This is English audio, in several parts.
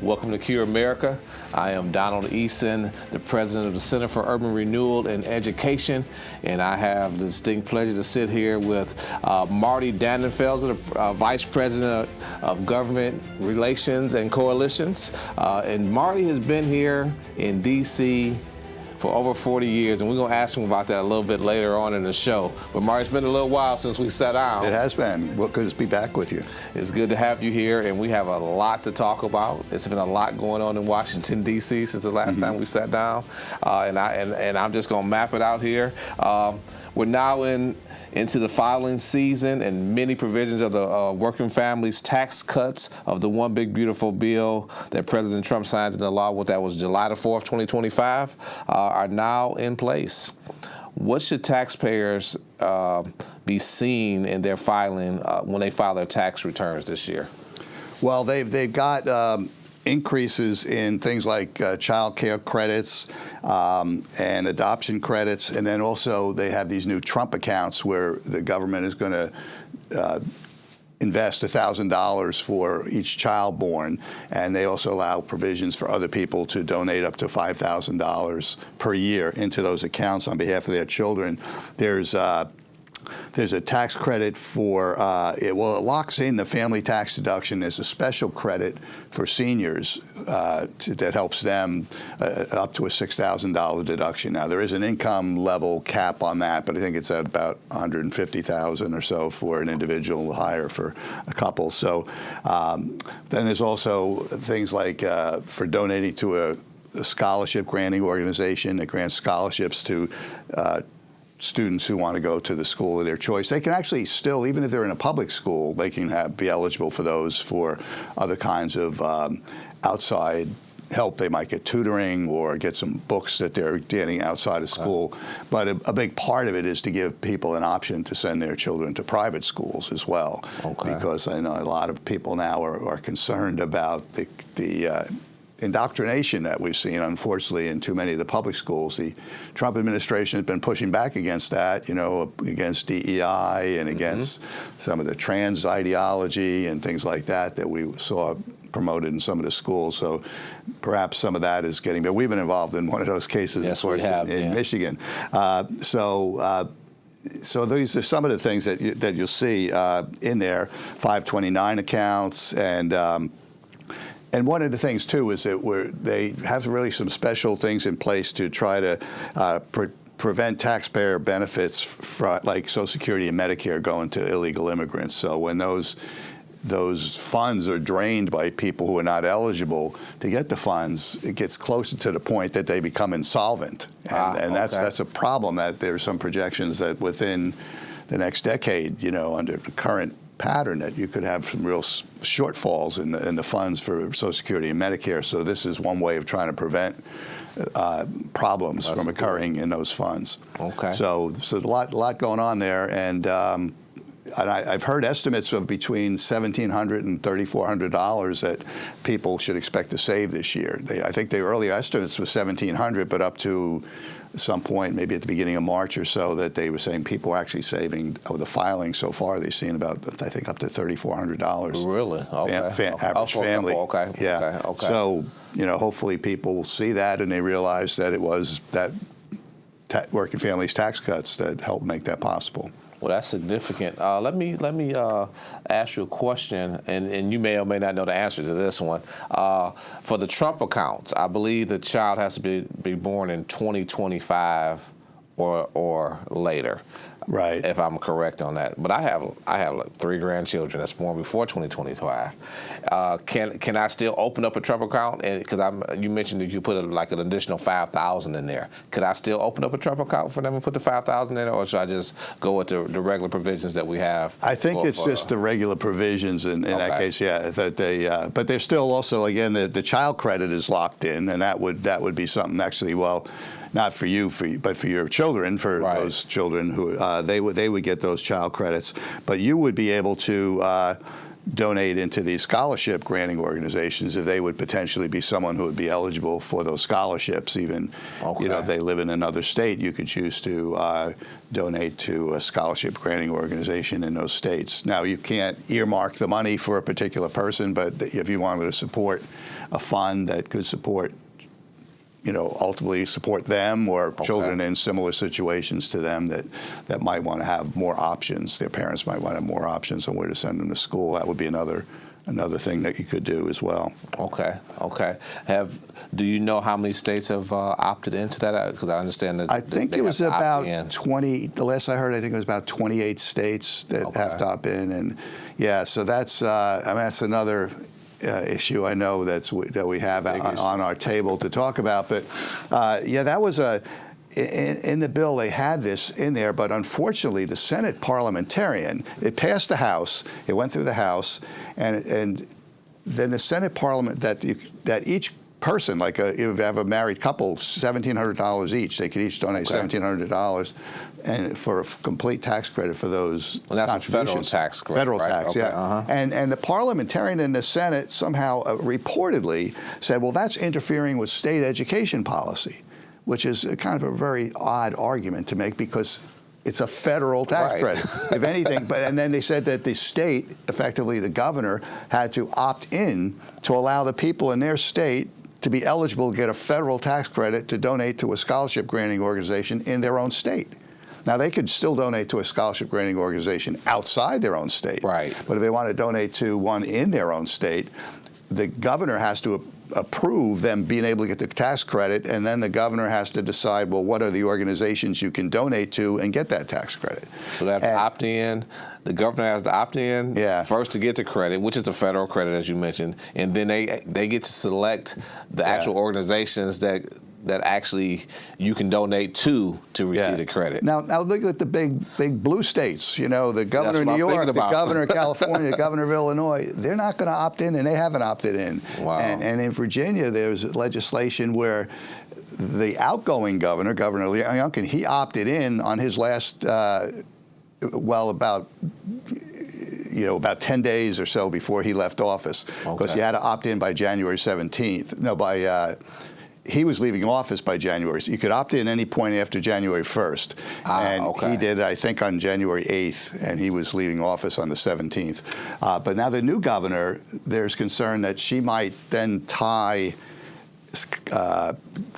Welcome to Cure America. I am Donald Eason, the president of the Center for Urban Renewal and Education, and I have the distinct pleasure to sit here with Marty Dannenfelser, the vice president of government relations and coalitions. And Marty has been here in D.C. for over 40 years, and we're going to ask him about that a little bit later on in the show. But Marty, it's been a little while since we sat down. It has been. Well, good to be back with you. It's good to have you here, and we have a lot to talk about. It's been a lot going on in Washington, D.C. since the last time we sat down, and I'm just going to map it out here. We're now into the filing season, and many provisions of the working families tax cuts of the One Big Beautiful Bill that President Trump signed into law, that was July the 4th, 2025, are now in place. What should taxpayers be seeing in their filing when they file their tax returns this year? Well, they've got increases in things like child care credits and adoption credits, and then also they have these new Trump accounts where the government is going to invest $1,000 for each child born, and they also allow provisions for other people to donate up to $5,000 per year into those accounts on behalf of their children. There's a tax credit for, it locks in the family tax deduction as a special credit for seniors that helps them up to a $6,000 deduction. Now, there is an income level cap on that, but I think it's at about $150,000 or so for an individual, higher for a couple. So then there's also things like for donating to a scholarship granting organization that grants scholarships to students who want to go to the school of their choice. They can actually still, even if they're in a public school, they can be eligible for those for other kinds of outside help. They might get tutoring or get some books that they're getting outside of school. But a big part of it is to give people an option to send their children to private schools as well. Because I know a lot of people now are concerned about the indoctrination that we've seen, unfortunately, in too many of the public schools. The Trump administration has been pushing back against that, against DEI and against some of the trans ideology and things like that we saw promoted in some of the schools. So perhaps some of that is getting, but we've been involved in one of those cases, yes, of course, in Michigan. So these are some of the things that you'll see in there, 529 accounts, and one of the things, too, is that they have really some special things in place to try to prevent taxpayer benefits, like Social Security and Medicare, going to illegal immigrants. So when those funds are drained by people who are not eligible to get the funds, it gets closer to the point that they become insolvent. And that's a problem. That there's some projections that within the next decade, under the current pattern, that you could have some real shortfalls in the funds for Social Security and Medicare. So this is one way of trying to prevent problems from occurring in those funds. So a lot going on there, and I've heard estimates of between $1,700 and $3,400 that people should expect to save this year. I think the earlier estimates was $1,700, but up to some point, maybe at the beginning of March or so, that they were saying people are actually saving, of the filing so far, they've seen about, I think, up to $3,400. Really? Average family. Yeah. So, hopefully people will see that and they realize that it was that working families tax cuts that helped make that possible. Well, that's significant. Let me ask you a question, and you may or may not know the answer to this one. For the Trump accounts, I believe the child has to be born in 2025 or later. Right. If I'm correct on that. But I have like 3 grandchildren that's born before 2025. Can I still open up a Trump account? Because you mentioned that you put like an additional $5,000 in there. Could I still open up a Trump account for them and put the $5,000 in there, or should I just go with the regular provisions that we have? I think it's just the regular provisions in that case. Yeah. That they, but there's still also, again, the child credit is locked in, and that would be something actually. Well, not for you, but for your children, for those children who they would get those child credits. But you would be able to donate into these scholarship granting organizations if they would potentially be someone who would be eligible for those scholarships. Even, if they live in another state, you could choose to donate to a scholarship granting organization in those states. Now, you can't earmark the money for a particular person, but if you wanted to support a fund that could support, ultimately support them or children in similar situations to them that might want to have more options. Their parents might want to have more options on where to send them to school. That would be another thing that you could do as well. Okay. Do you know how many states have opted into that? Because I understand that I think it was about 20. The last I heard, I think it was about 28 states that have to opt in, and so that's that's another issue I know that we have on our table to talk about. But that was in the bill they had this in there, but unfortunately the Senate parliamentarian, it passed the House, it went through the House, and then the Senate parliament that each person, like if you have a married couple, $1,700 each, they could each donate $1,700. And for a complete tax credit for those that's a federal tax credit. Federal tax, And the parliamentarian in the Senate somehow reportedly said, well, that's interfering with state education policy, which is kind of a very odd argument to make because it's a federal tax credit, if anything. And then they said that the state, effectively the governor, had to opt in to allow the people in their state to be eligible to get a federal tax credit to donate to a scholarship granting organization in their own state. Now, they could still donate to a scholarship granting organization outside their own state. Right. But if they want to donate to one in their own state, the governor has to approve them being able to get the tax credit, and then the governor has to decide, well, what are the organizations you can donate to and get that tax credit. So they have to opt in. The governor has to opt in first to get the credit, which is a federal credit, as you mentioned, and then they get to select the actual organizations that actually you can donate to receive the credit. Now look at the big blue states. The governor of New York, the governor of California, the governor of Illinois. They're not going to opt in, and they haven't opted in. Wow. And in Virginia, there's legislation where the outgoing governor, Governor Youngkin, he opted in on his last, about 10 days or so before he left office, because he had to opt in by January 17th. No, he was leaving office by January. So you could opt in any point after January 1st. He did, I think, on January 8th, and he was leaving office on the 17th. But now the new governor, there's concern that she might then tie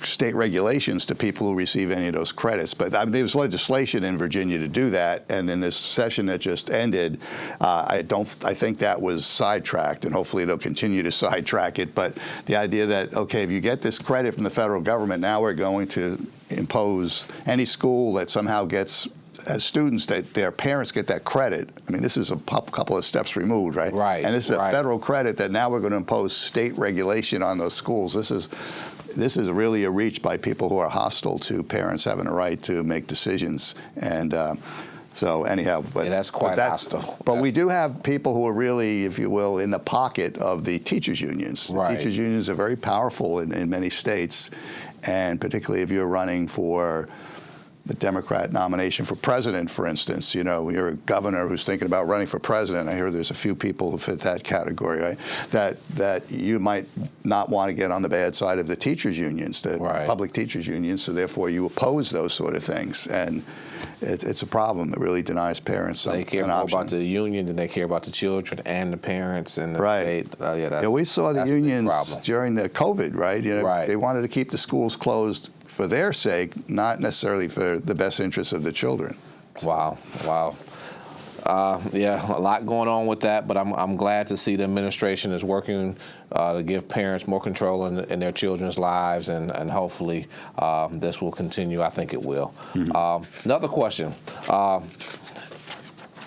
state regulations to people who receive any of those credits. But there was legislation in Virginia to do that, and in this session that just ended, I think that was sidetracked, and hopefully they'll continue to sidetrack it. But the idea that, okay, if you get this credit from the federal government, now we're going to impose any school that somehow gets, as students, that their parents get that credit. I mean, this is a couple of steps removed, right? Right. And this is a federal credit that now we're going to impose state regulation on those schools. This is really a reach by people who are hostile to parents having a right to make decisions. And so anyhow, that's quite hostile. But we do have people who are really, if you will, in the pocket of the teachers' unions. Right. The teachers' unions are very powerful in many states, and particularly if you're running for the Democrat nomination for president, for instance. You're a governor who's thinking about running for president. I hear there's a few people who fit that category, right? That you might not want to get on the bad side of the teachers' unions, the public teachers' unions, so therefore you oppose those sort of things. And it's a problem that really denies parents they care more about the union than they care about the children and the parents and the state. We saw the unions during the COVID, right? They wanted to keep the schools closed for their sake, not necessarily for the best interests of the children. Wow. A lot going on with that, but I'm glad to see the administration is working to give parents more control in their children's lives, and hopefully this will continue. I think it will. Another question.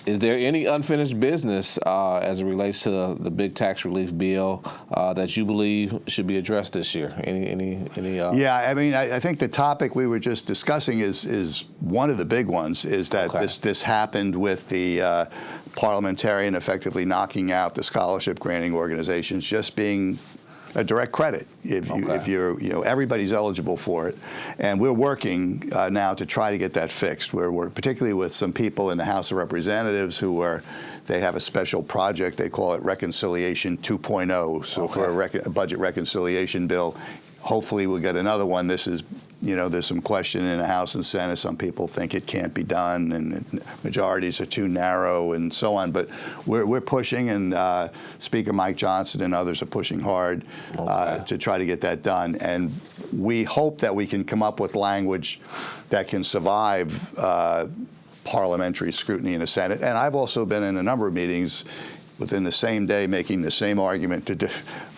Is there any unfinished business as it relates to the big tax relief bill that you believe should be addressed this year? Yeah, I mean, I think the topic we were just discussing is one of the big ones. Is that this happened with the parliamentarian effectively knocking out the scholarship granting organizations just being a direct credit if you're, everybody's eligible for it. And we're working now to try to get that fixed. We're particularly with some people in the House of Representatives they have a special project. They call it Reconciliation 2.0. So for a budget reconciliation bill, hopefully we'll get another one. This is, there's some question in the House and Senate. Some people think it can't be done, and majorities are too narrow, and so on. But we're pushing, and Speaker Mike Johnson and others are pushing hard to try to get that done. And we hope that we can come up with language that can survive parliamentary scrutiny in the Senate. And I've also been in a number of meetings within the same day making the same argument to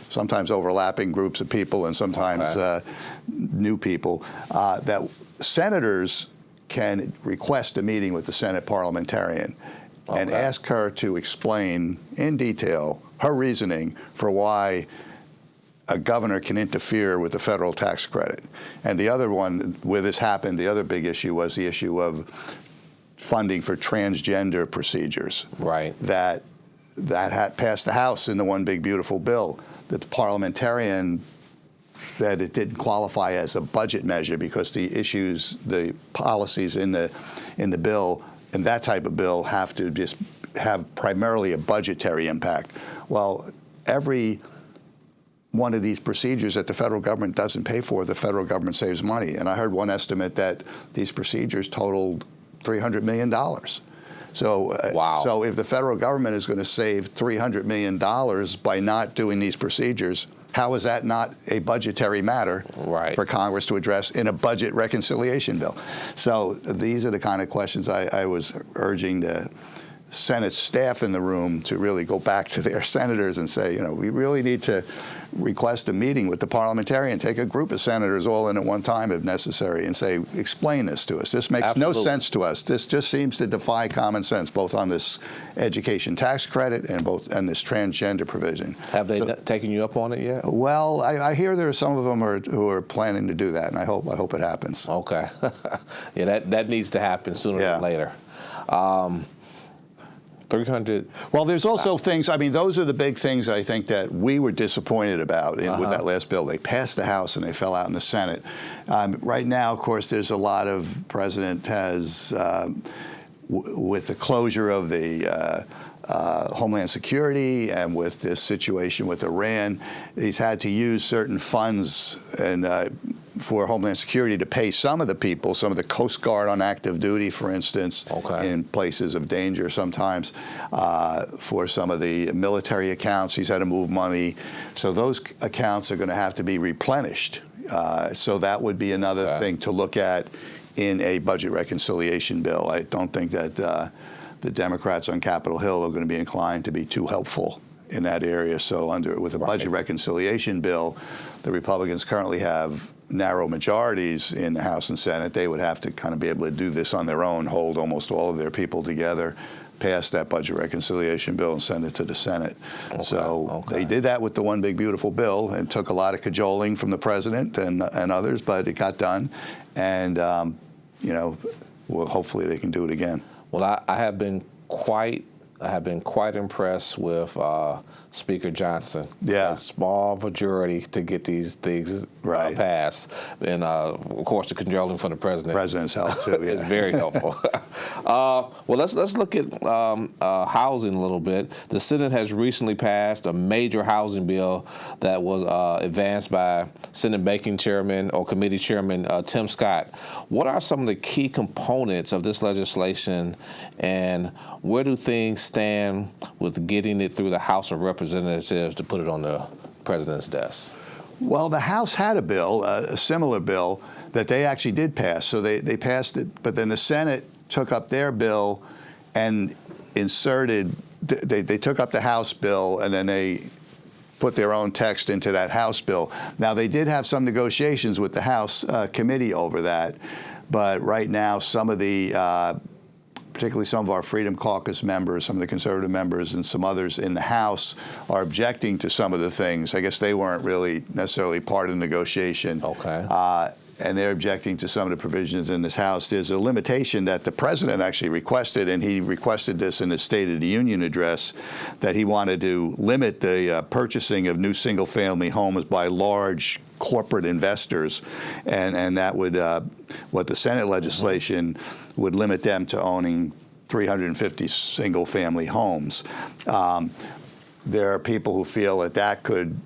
sometimes overlapping groups of people and sometimes new people, that senators can request a meeting with the Senate parliamentarian and ask her to explain in detail her reasoning for why a governor can interfere with the federal tax credit. And the other one where this happened, the other big issue was the issue of funding for transgender procedures. Right. That had passed the House in the one big beautiful bill. The parliamentarian said it didn't qualify as a budget measure because the policies in the bill, in that type of bill, have to just have primarily a budgetary impact. Well, every one of these procedures that the federal government doesn't pay for, the federal government saves money. And I heard one estimate that these procedures totaled $300 million. So, so if the federal government is going to save $300 million by not doing these procedures, how is that not a budgetary matter for Congress to address in a budget reconciliation bill? So these are the kind of questions I was urging the Senate staff in the room to really go back to their senators and say, we really need to request a meeting with the parliamentarian, take a group of senators all in at one time if necessary, and say, explain this to us. This makes no sense to us. This just seems to defy common sense, both on this education tax credit and this transgender provision. Have they taken you up on it yet? Well, I hear there are some of them who are planning to do that, and I hope it happens. Okay. Yeah, that needs to happen sooner than later. 300. Well, there's also things, those are the big things I think that we were disappointed about with that last bill. They passed the House and they fell out in the Senate. Right now, of course, there's a lot of, President has, with the closure of the Homeland Security and with this situation with Iran, he's had to use certain funds for Homeland Security to pay some of the people, some of the Coast Guard on active duty, for instance, in places of danger sometimes, for some of the military accounts. He's had to move money. So those accounts are going to have to be replenished. So that would be another thing to look at in a budget reconciliation bill. I don't think that the Democrats on Capitol Hill are going to be inclined to be too helpful in that area. So with a budget reconciliation bill, the Republicans currently have narrow majorities in the House and Senate. They would have to kind of be able to do this on their own, hold almost all of their people together, pass that budget reconciliation bill and send it to the Senate. They did that with the one big beautiful bill and took a lot of cajoling from the president and others, but it got done. And, well, hopefully they can do it again. Well, I have been quite impressed with Speaker Johnson. Yeah. A small majority to get these things passed. And, of course, the cajoling from the president. President's help, too. Is very helpful. Well, let's look at housing a little bit. The Senate has recently passed a major housing bill that was advanced by Senate Banking Chairman or Committee Chairman Tim Scott. What are some of the key components of this legislation, and where do things stand with getting it through the House of Representatives to put it on the president's desk? Well, the House had a bill, a similar bill, that they actually did pass. So they passed it, but then the Senate took up their bill and inserted, they took up the House bill and then they put their own text into that House bill. Now, they did have some negotiations with the House committee over that, but right now some of the particularly some of our Freedom Caucus members, some of the conservative members, and some others in the House are objecting to some of the things. I guess they weren't really necessarily part of the negotiation. they're objecting to some of the provisions in this House. There's a limitation that the president actually requested, and he requested this in his State of the Union address, that he wanted to limit the purchasing of new single-family homes by large corporate investors, and that would, what the Senate legislation would limit them to owning 350 single-family homes. There are people who feel that that could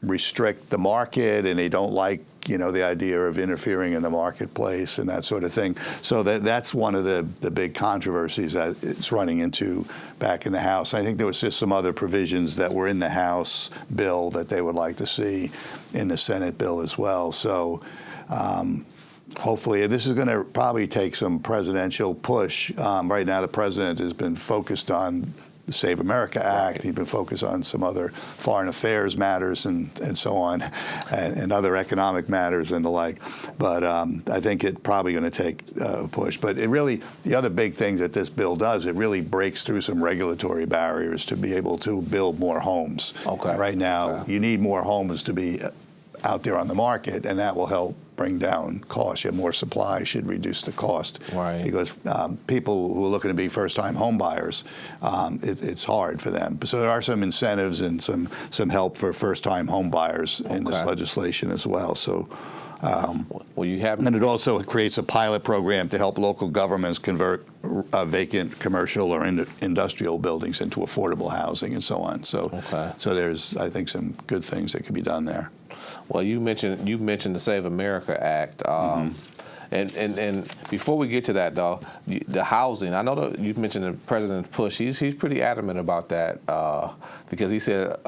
restrict the market, and they don't like, the idea of interfering in the marketplace and that sort of thing. So that's one of the big controversies that it's running into back in the House. I think there was just some other provisions that were in the House bill that they would like to see in the Senate bill as well. So hopefully, this is going to probably take some presidential push. Right now, the president has been focused on the Save America Act. Right. He's been focused on some other foreign affairs matters and so on, and other economic matters and the like. But I think it's probably going to take a push. But it really, the other big things that this bill does, it really breaks through some regulatory barriers to be able to build more homes. Okay. Right now, you need more homes to be out there on the market, and that will help bring down costs. You have more supply, should reduce the cost. Right. Because people who are looking to be first-time home buyers, it's hard for them. So there are some incentives and some help for first-time home buyers in this legislation as well. So. Well, you have, and it also creates a pilot program to help local governments convert vacant commercial or industrial buildings into affordable housing and so on. So, so there's, I think, some good things that could be done there. Well, you mentioned the Save America Act, and before we get to that, though, the housing. I know that you mentioned the president's push. He's pretty adamant about that because he said,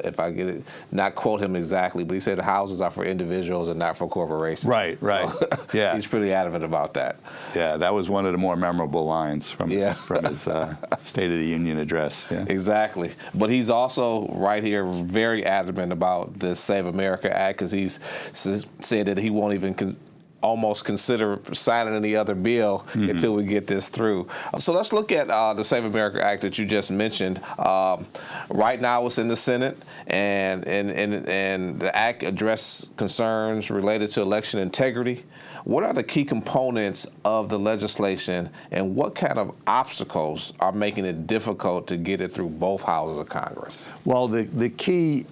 if I get it, not quote him exactly, but he said the houses are for individuals and not for corporations. Right, right. So, yeah, he's pretty adamant about that. Yeah, that was one of the more memorable lines from his State of the Union address. Yeah. Exactly. But he's also right here very adamant about the Save America Act because he's said that he won't even almost consider signing any other bill until we get this through. So let's look at the Save America Act that you just mentioned. Right now it's in the Senate, and the act addresses concerns related to election integrity. What are the key components of the legislation, and what kind of obstacles are making it difficult to get it through both houses of Congress? Well, the key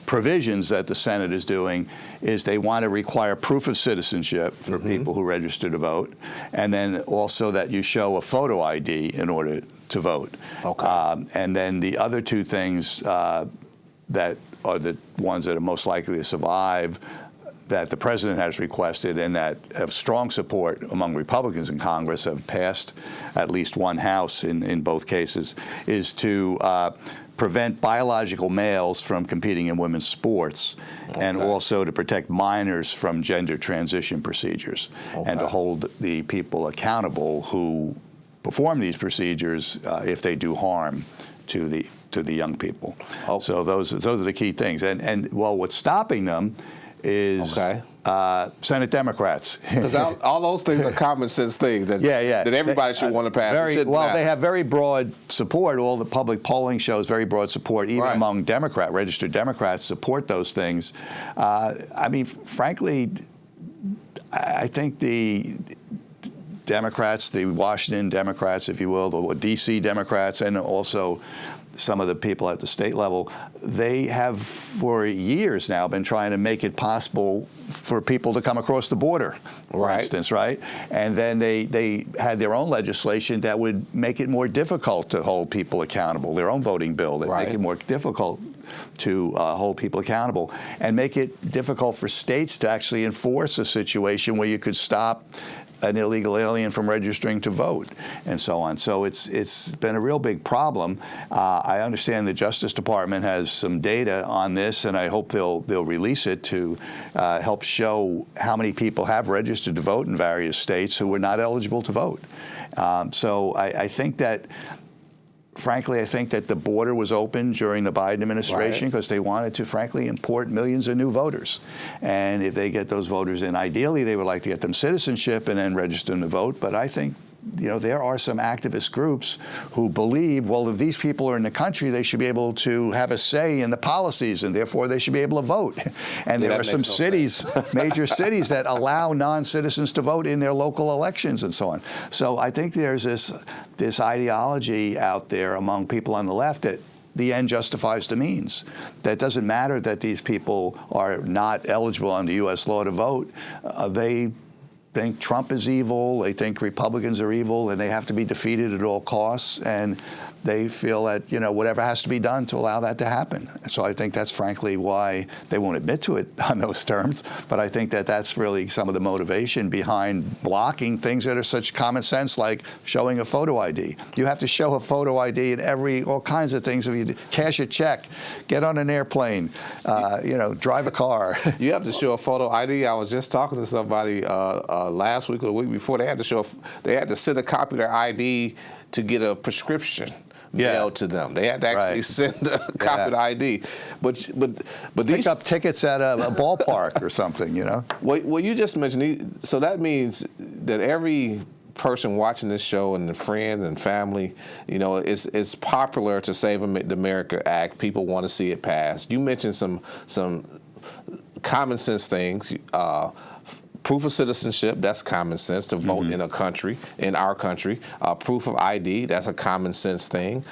provisions that the Senate is doing is they want to require proof of citizenship for people who register to vote, and then also that you show a photo ID in order to vote. Okay. And then the other two things that are the ones that are most likely to survive that the president has requested and that have strong support among Republicans in Congress, have passed at least one House in both cases, is to prevent biological males from competing in women's sports, and also to protect minors from gender transition procedures, and to hold the people accountable who perform these procedures if they do harm to the young people. So those are the key things. And well, what's stopping them is Senate Democrats. Because all those things are common sense things that, that everybody should want to pass. They have very broad support. All the public polling shows very broad support, even among registered Democrats support those things. I mean, frankly, I think the Democrats, the Washington Democrats, if you will, the D.C. Democrats, and also some of the people at the state level, they have for years now been trying to make it possible for people to come across the border, for instance, right? And then they had their own legislation that would make it more difficult to hold people accountable, their own voting bill that make it more difficult to hold people accountable, and make it difficult for states to actually enforce a situation where you could stop an illegal alien from registering to vote, and so on. So it's been a real big problem. I understand the Justice Department has some data on this, and I hope they'll release it to help show how many people have registered to vote in various states who were not eligible to vote. So I think that, frankly, I think that the border was open during the Biden administration because they wanted to, frankly, import millions of new voters. And if they get those voters in, ideally, they would like to get them citizenship and then register them to vote. But I think there are some activist groups who believe, well, if these people are in the country, they should be able to have a say in the policies, and therefore they should be able to vote. And there are some cities, major cities, that allow non-citizens to vote in their local elections and so on. So I think there's this ideology out there among people on the left that the end justifies the means. That doesn't matter that these people are not eligible under U.S. law to vote. They think Trump is evil, they think Republicans are evil, and they have to be defeated at all costs, and they feel that, whatever has to be done to allow that to happen. So I think that's frankly why they won't admit to it on those terms, but I think that that's really some of the motivation behind blocking things that are such common sense, like showing a photo ID. You have to show a photo ID in all kinds of things. If you cash a check, get on an airplane, drive a car. You have to show a photo ID. I was just talking to somebody last week or the week before. They had to send a copy of their ID to get a prescription mailed to them. They had to actually send a copy of the ID. But these pick up tickets at a ballpark or something, Well, you just mentioned, so that means that every person watching this show and the friends and family, it's popular to Save the America Act. People want to see it passed. You mentioned some common sense things. Proof of citizenship, that's common sense, to vote in our country. Proof of ID, that's a common sense thing.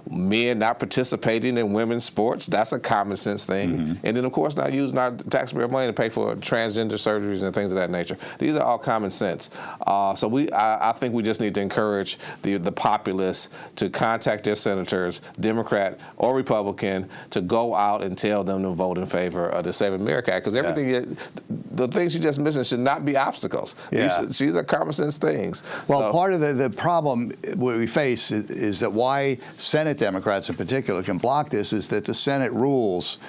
Men not participating in women's sports, that's a common sense thing. And then, of course, not using our taxpayer money to pay for transgender surgeries and things of that nature. These are all common sense. So I think we just need to encourage the populace to contact their senators, Democrat or Republican, to go out and tell them to vote in favor of the Save America Act. Because everything, the things you just mentioned, should not be obstacles. These are common sense things. Well, part of the problem we face is that why Senate Democrats in particular can block this is that the Senate rules,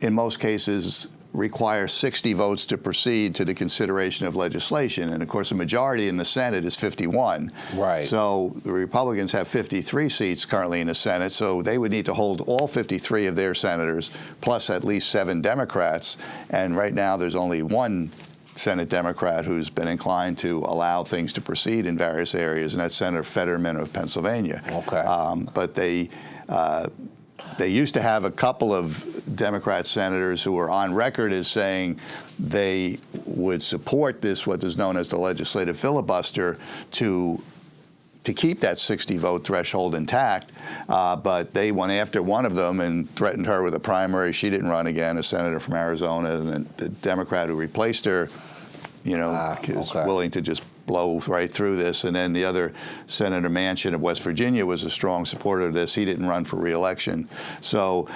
in most cases, require 60 votes to proceed to the consideration of legislation. And of course, a majority in the Senate is 51. Right. So the Republicans have 53 seats currently in the Senate, so they would need to hold all 53 of their senators, plus at least 7 Democrats. And right now, there's only one Senate Democrat who's been inclined to allow things to proceed in various areas, and that's Senator Fetterman of Pennsylvania. Okay. But they used to have a couple of Democrat senators who were on record as saying they would support this, what is known as the legislative filibuster, to keep that 60-vote threshold intact, but they went after one of them and threatened her with a primary. She didn't run again, a senator from Arizona, and then the Democrat who replaced her, is willing to just blow right through this. And then the other, Senator Manchin of West Virginia, was a strong supporter of this. He didn't run for re-election. So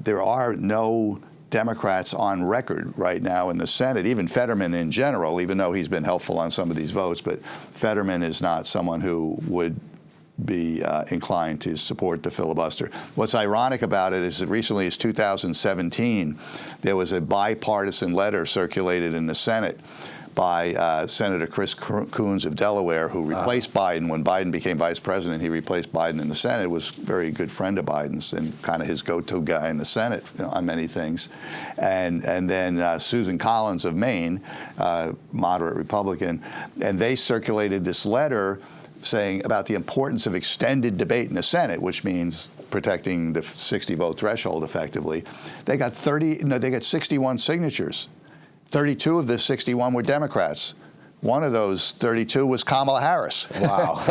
there are no Democrats on record right now in the Senate, even Fetterman in general, even though he's been helpful on some of these votes, but Fetterman is not someone who would be inclined to support the filibuster. What's ironic about it is that recently as 2017, there was a bipartisan letter circulated in the Senate by Senator Chris Coons of Delaware, who replaced Biden. When Biden became vice president, he replaced Biden in the Senate. Was a very good friend of Biden's and kind of his go-to guy in the Senate on many things. And then Susan Collins of Maine, moderate Republican, and they circulated this letter saying about the importance of extended debate in the Senate, which means protecting the 60-vote threshold effectively. They got 61 signatures. 32 of the 61 were Democrats. One of those 32 was Kamala Harris. Wow.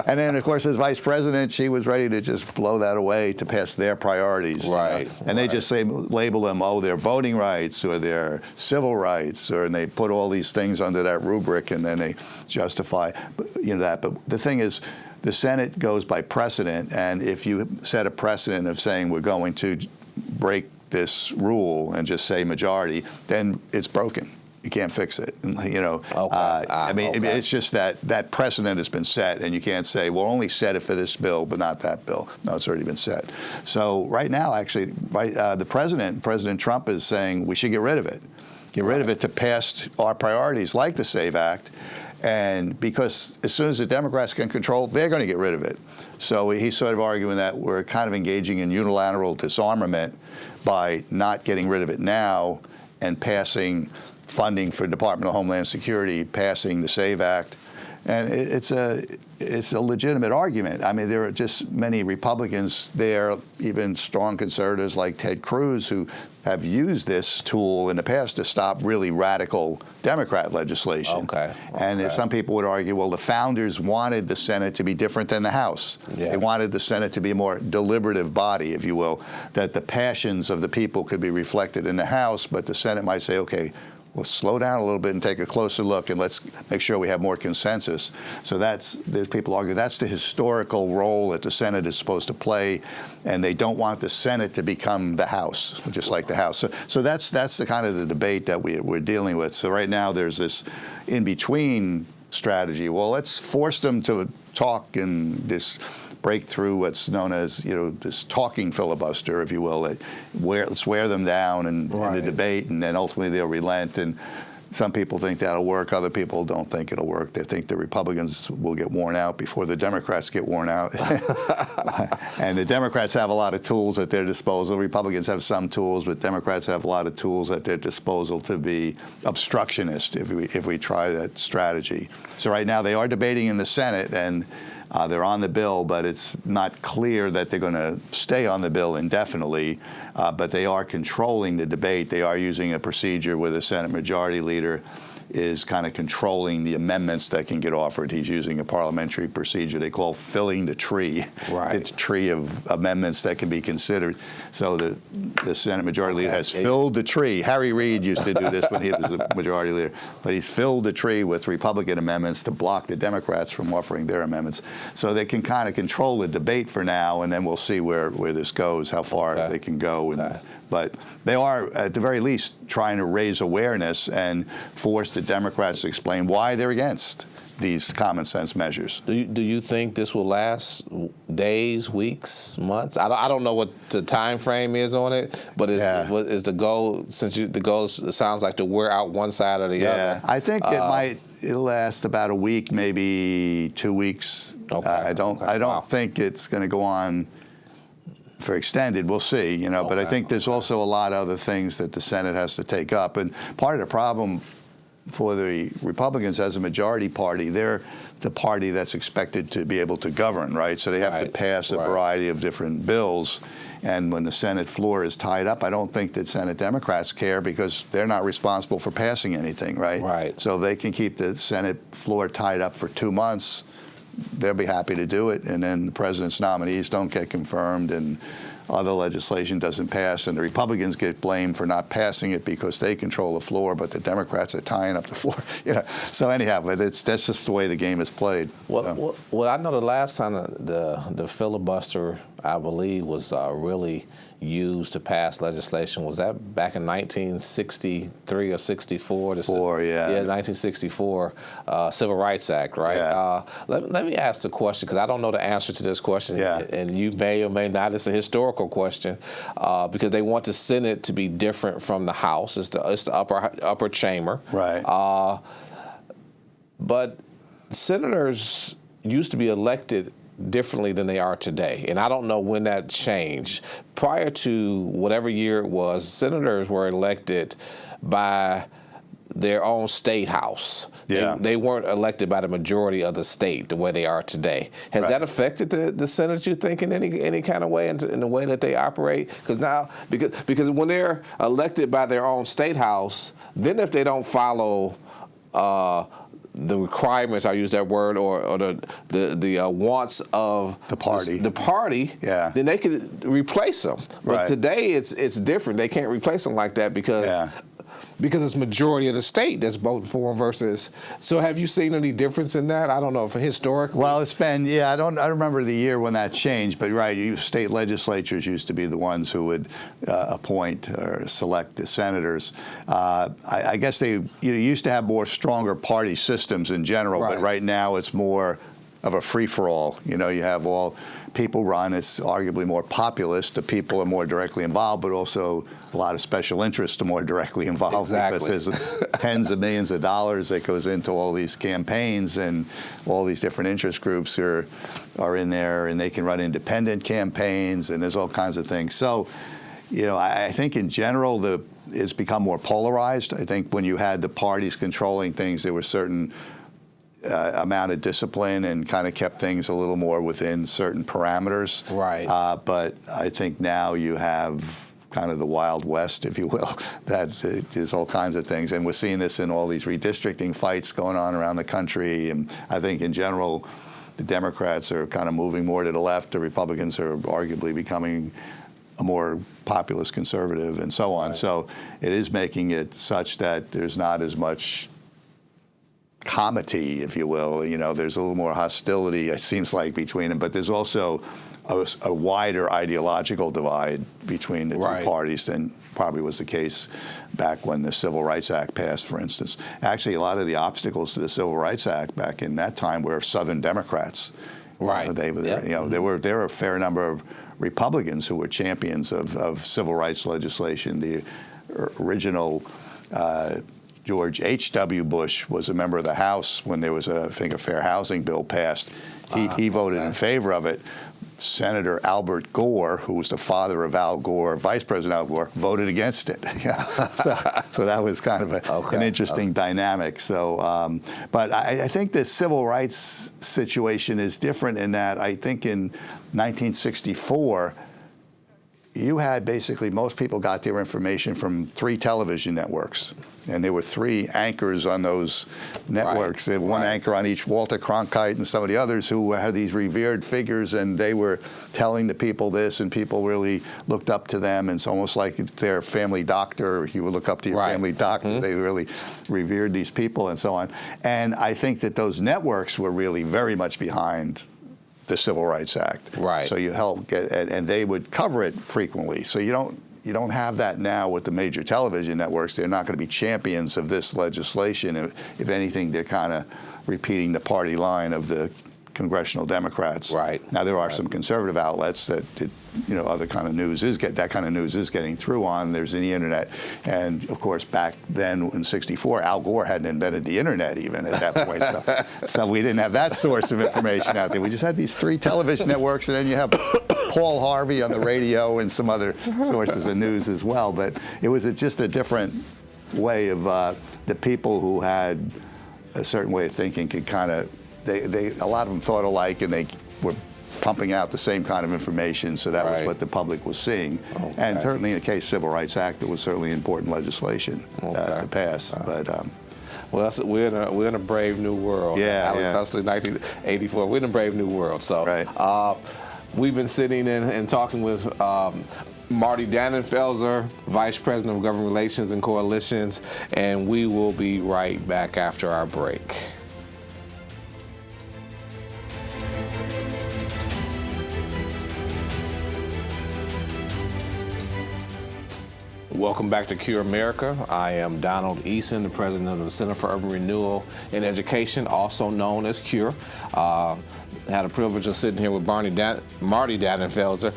And then, of course, as vice president, she was ready to just blow that away to pass their priorities. Right. And they just label them, their voting rights or their civil rights, and they put all these things under that rubric, and then they justify that. But the thing is, the Senate goes by precedent, and if you set a precedent of saying we're going to break this rule and just say majority, then it's broken. You can't fix it. It's just that precedent has been set, and you can't say, we'll only set it for this bill, but not that bill. No, it's already been set. So right now, actually, President Trump is saying we should get rid of it. Get rid of it to pass our priorities like the SAVE Act. And because as soon as the Democrats can control, they're going to get rid of it. So he's sort of arguing that we're kind of engaging in unilateral disarmament by not getting rid of it now and passing funding for Department of Homeland Security, passing the SAVE Act, And it's a legitimate argument. I mean, there are just many Republicans there, even strong conservatives like Ted Cruz, who have used this tool in the past to stop really radical Democrat legislation. Okay. And if some people would argue, well, the founders wanted the Senate to be different than the House. Yeah. They wanted the Senate to be a more deliberative body, if you will, that the passions of the people could be reflected in the House, but the Senate might say, okay, well, slow down a little bit and take a closer look, and let's make sure we have more consensus. So there's people argue that's the historical role that the Senate is supposed to play, and they don't want the Senate to become the House, just like the House. So that's the kind of the debate that we're dealing with. So right now there's this in-between strategy. Well, let's force them to talk and this break through what's known as, this talking filibuster, if you will. Let's wear them down in the debate, and then ultimately they'll relent. And some people think that'll work. Other people don't think it'll work. They think the Republicans will get worn out before the Democrats get worn out. And the Democrats have a lot of tools at their disposal. Republicans have some tools, but Democrats have a lot of tools at their disposal to be obstructionist if we try that strategy. So right now they are debating in the Senate, and they're on the bill, but it's not clear that they're going to stay on the bill indefinitely. But they are controlling the debate. They are using a procedure where the Senate Majority Leader is kind of controlling the amendments that can get offered. He's using a parliamentary procedure they call filling the tree. Right. It's a tree of amendments that can be considered. So the Senate Majority Leader has filled the tree. Harry Reid used to do this when he was the Majority Leader. But he's filled the tree with Republican amendments to block the Democrats from offering their amendments. So they can kind of control the debate for now, and then we'll see where this goes, how far they can go. And, but they are, at the very least, trying to raise awareness and force the Democrats to explain why they're against these common sense measures. Do you think this will last days, weeks, months? I don't know what the time frame is on it, but is the goal, the goal sounds like to wear out one side or the other? I think it'll last about a week, maybe 2 weeks. Okay. I don't think it's going to go on for extended. We'll see, but I think there's also a lot of other things that the Senate has to take up. And part of the problem for the Republicans as a majority party, they're the party that's expected to be able to govern, right? So they have to pass a variety of different bills. And when the Senate floor is tied up, I don't think that Senate Democrats care because they're not responsible for passing anything, right? Right. So if they can keep the Senate floor tied up for 2 months, they'll be happy to do it, and then the president's nominees don't get confirmed, and other legislation doesn't pass, and the Republicans get blamed for not passing it because they control the floor, but the Democrats are tying up the floor. So anyhow, but that's just the way the game is played. Well, I know the last time the filibuster, I believe, was really used to pass legislation. Was that back in 1963 or 64? 1964 Civil Rights Act, right? Yeah. Let me ask the question, because I don't know the answer to this question, and you may or may not. It's a historical question, because they want the Senate to be different from the House. It's the upper chamber. Right. But senators used to be elected differently than they are today. And I don't know when that changed. Prior to whatever year it was, senators were elected by their own state house. Yeah. They weren't elected by the majority of the state the way they are today. Has that affected the Senate, you think, in any kind of way, in the way that they operate? Because when they're elected by their own state house, then if they don't follow the requirements, I'll use that word, or the wants of the party, then they could replace them. But today it's different. They can't replace them like that because it's majority of the state that's voting for them versus. So have you seen any difference in that? I don't know if historically. Well, it's been I don't remember the year when that changed, but state legislatures used to be the ones who would appoint or select the senators. I guess they used to have more stronger party systems in general, but right now it's more of a free-for-all. You have all people run. It's arguably more populist. The people are more directly involved, but also a lot of special interests are more directly involved. Exactly. Because there's tens of millions of dollars that goes into all these campaigns, and all these different interest groups are in there, and they can run independent campaigns, and there's all kinds of things. So, I think in general it's become more polarized. I think when you had the parties controlling things, there were certain amount of discipline and kind of kept things a little more within certain parameters. Right. But I think now you have kind of the Wild West, if you will. There's all kinds of things. And we're seeing this in all these redistricting fights going on around the country. And I think in general, the Democrats are kind of moving more to the left. The Republicans are arguably becoming a more populist conservative and so on. Right. So it is making it such that there's not as much comity, if you will. You know, there's a little more hostility, it seems like, between them. But there's also a wider ideological divide between the two parties than probably was the case back when the Civil Rights Act passed, for instance. Actually, a lot of the obstacles to the Civil Rights Act back in that time were Southern Democrats. Right. There were a fair number of Republicans who were champions of civil rights legislation. The original George H.W. Bush was a member of the House when there was, I think, a fair housing bill passed. He voted in favor of it. Senator Albert Gore, who was the father of Al Gore, Vice President Al Gore, voted against it. So that was kind of an interesting dynamic. So, but I think the civil rights situation is different in that I think in 1964, you had basically most people got their information from 3 television networks. And there were 3 anchors on those networks. There was one anchor on each, Walter Cronkite and some of the others who had these revered figures, and they were telling the people this, and people really looked up to them. And it's almost like their family doctor. You would look up to your family doctor. They really revered these people and so on. And I think that those networks were really very much behind the Civil Rights Act. Right. So you help get, and they would cover it frequently. So you don't have that now with the major television networks. They're not going to be champions of this legislation. If anything, they're kind of repeating the party line of the congressional Democrats. Right. Now there are some conservative outlets that other kind of news that kind of news is getting through on. There's the internet, and of course back then in '64, Al Gore hadn't invented the internet even at that point. So we didn't have that source of information out there. We just had these 3 television networks, and then you have Paul Harvey on the radio and some other sources of news as well. But it was just a different way of the people who had a certain way of thinking could kind of. A lot of them thought alike, and they were pumping out the same kind of information, so that was what the public was seeing. And certainly in the case of the Civil Rights Act, it was certainly important legislation to pass. But well, we're in a brave new world. Alex Huxley, 1984. We're in a brave new world. So we've been sitting and talking with Marty Dannenfelser, Vice President of Government Relations and Coalitions, and we will be right back after our break. Welcome back to Cure America. I am Donald Eason, the president of the Center for Urban Renewal and Education, also known as Cure. Had a privilege of sitting here with Marty Dannenfelser,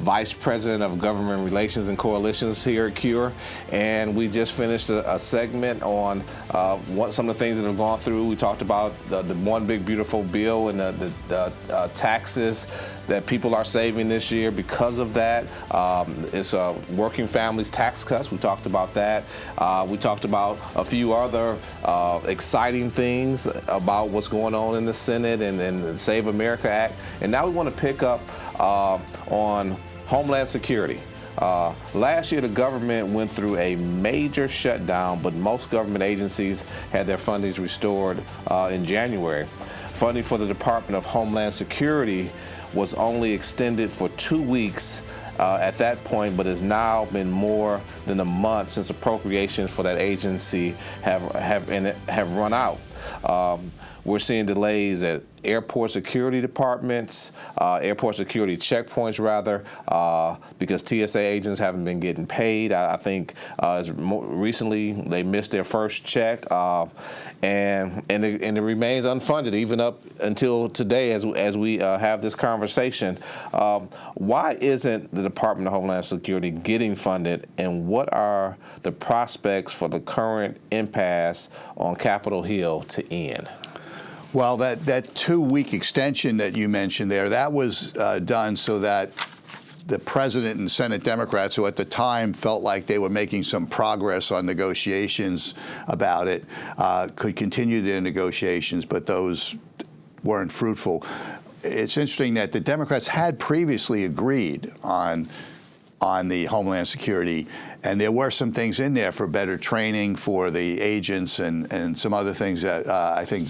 Vice President of Government Relations and Coalitions here at Cure. And we just finished a segment on some of the things that have gone through. We talked about the one big beautiful bill and the taxes that people are saving this year because of that. It's working families tax cuts. We talked about that. We talked about a few other exciting things about what's going on in the Senate and the Save America Act. And now we want to pick up on Homeland Security. Last year, the government went through a major shutdown, but most government agencies had their fundings restored in January. Funding for the Department of Homeland Security was only extended for 2 weeks at that point, but has now been more than a month since appropriations for that agency have run out. We're seeing delays at airport security departments, airport security checkpoints rather, because TSA agents haven't been getting paid. I think recently they missed their first check, and it remains unfunded even up until today as we have this conversation. Why isn't the Department of Homeland Security getting funded, and what are the prospects for the current impasse on Capitol Hill to end? Well, that 2-week extension that you mentioned there, that was done so that the president and Senate Democrats, who at the time felt like they were making some progress on negotiations about it, could continue their negotiations, but those weren't fruitful. It's interesting that the Democrats had previously agreed on the Homeland Security, and there were some things in there for better training for the agents and some other things that I think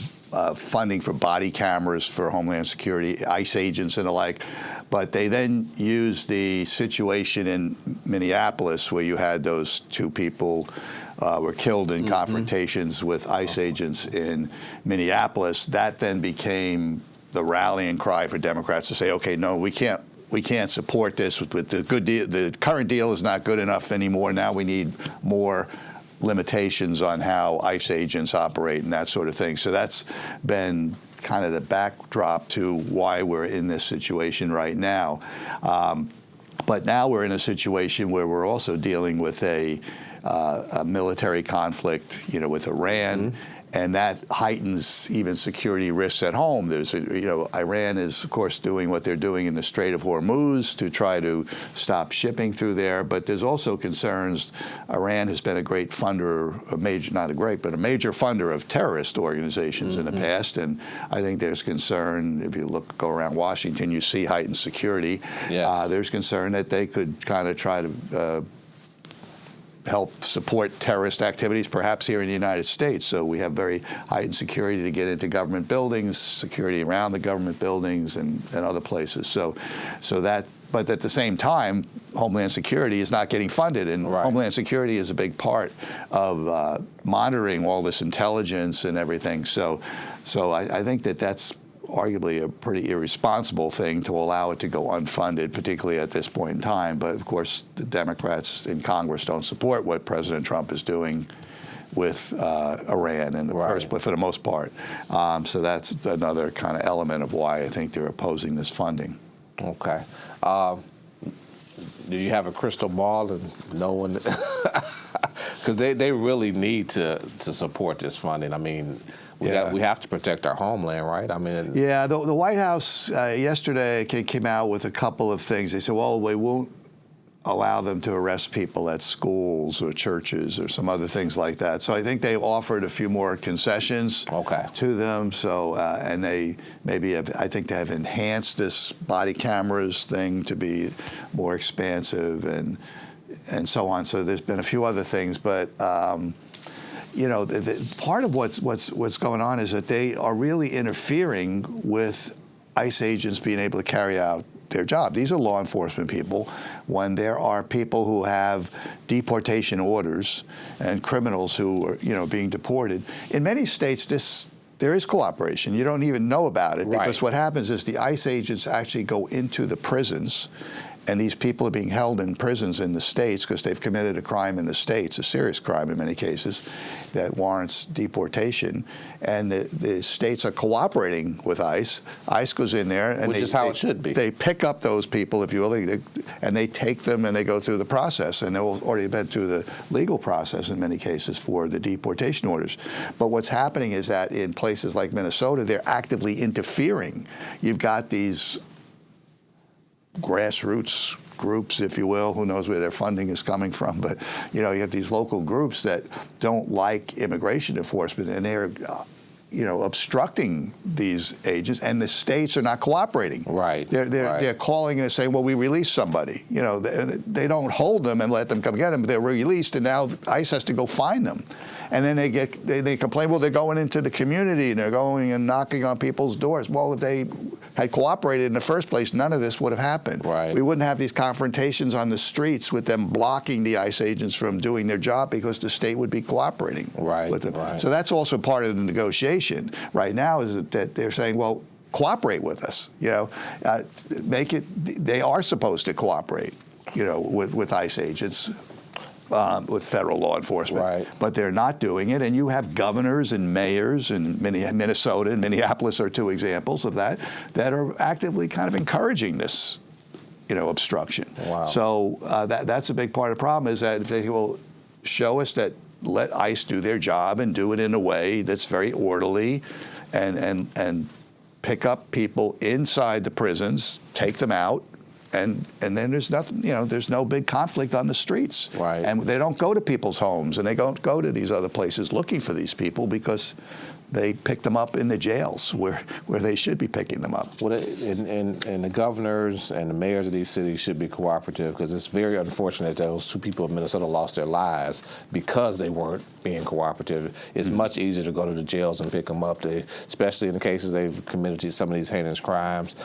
funding for body cameras for Homeland Security, ICE agents and the like. But they then used the situation in Minneapolis where you had those two people were killed in confrontations with ICE agents in Minneapolis. That then became the rallying cry for Democrats to say, okay, no, we can't support this with the good deal. The current deal is not good enough anymore. Now we need more limitations on how ICE agents operate and that sort of thing. So that's been kind of the backdrop to why we're in this situation right now. But now we're in a situation where we're also dealing with a military conflict, with Iran. And that heightens even security risks at home. There's, Iran is, of course, doing what they're doing in the Strait of Hormuz to try to stop shipping through there. But there's also concerns. Iran has been a great funder, a major funder of terrorist organizations in the past. And I think there's concern, if you go around Washington, you see heightened security. Yes. There's concern that they could kind of try to help support terrorist activities, perhaps here in the United States. So we have very heightened security to get into government buildings, security around the government buildings and other places. But at the same time, Homeland Security is not getting funded, and Homeland Security is a big part of monitoring all this intelligence and everything. So I think that's arguably a pretty irresponsible thing to allow it to go unfunded, particularly at this point in time. But of course, the Democrats in Congress don't support what President Trump is doing with Iran in the first place, for the most part. So that's another kind of element of why I think they're opposing this funding. Okay. Do you have a crystal ball and know when? Because they really need to support this funding. I mean, we have to protect our homeland, right? I mean, yeah. The White House yesterday came out with a couple of things. They said, well, we won't allow them to arrest people at schools or churches or some other things like that. So I think they've offered a few more concessions to them. So and they maybe I think they have enhanced this body cameras thing to be more expansive and so on. So there's been a few other things, but. Part of what's going on is that they are really interfering with ICE agents being able to carry out their job. These are law enforcement people. When there are people who have deportation orders and criminals who are, being deported, in many states there is cooperation. You don't even know about it because what happens is the ICE agents actually go into the prisons. And these people are being held in prisons in the states because they've committed a crime in the states, a serious crime in many cases, that warrants deportation. And the states are cooperating with ICE. ICE goes in there, and which is how it should be. They pick up those people, if you will, and they take them and they go through the process. And they've already been through the legal process in many cases for the deportation orders. But what's happening is that in places like Minnesota, they're actively interfering. You've got these grassroots groups, if you will, who knows where their funding is coming from, but you have these local groups that don't like immigration enforcement, and they're obstructing these agents, and the states are not cooperating. They're calling and saying, well, we released somebody. They don't hold them and let them come get them, but they're released, and now ICE has to go find them. And then they complain, well, they're going into the community and they're going and knocking on people's doors. Well, if they had cooperated in the first place, none of this would have happened. We wouldn't have these confrontations on the streets with them blocking the ICE agents from doing their job because the state would be cooperating with them. So that's also part of the negotiation right now, is that they're saying, well, cooperate with us. Make it. They are supposed to cooperate. With ICE agents. With federal law enforcement, but they're not doing it. And you have governors and mayors in Minnesota and Minneapolis are two examples of that are actively kind of encouraging this, obstruction. So that's a big part of the problem, is that if they will show us that, let ICE do their job and do it in a way that's very orderly, and pick up people inside the prisons, take them out, and then there's nothing, there's no big conflict on the streets. Right. And they don't go to people's homes, and they don't go to these other places looking for these people because they pick them up in the jails where they should be picking them up. Well, and the governors and the mayors of these cities should be cooperative, because it's very unfortunate that those 2 people in Minnesota lost their lives because they weren't being cooperative. It's much easier to go to the jails and pick them up, especially in the cases they've committed some of these heinous crimes.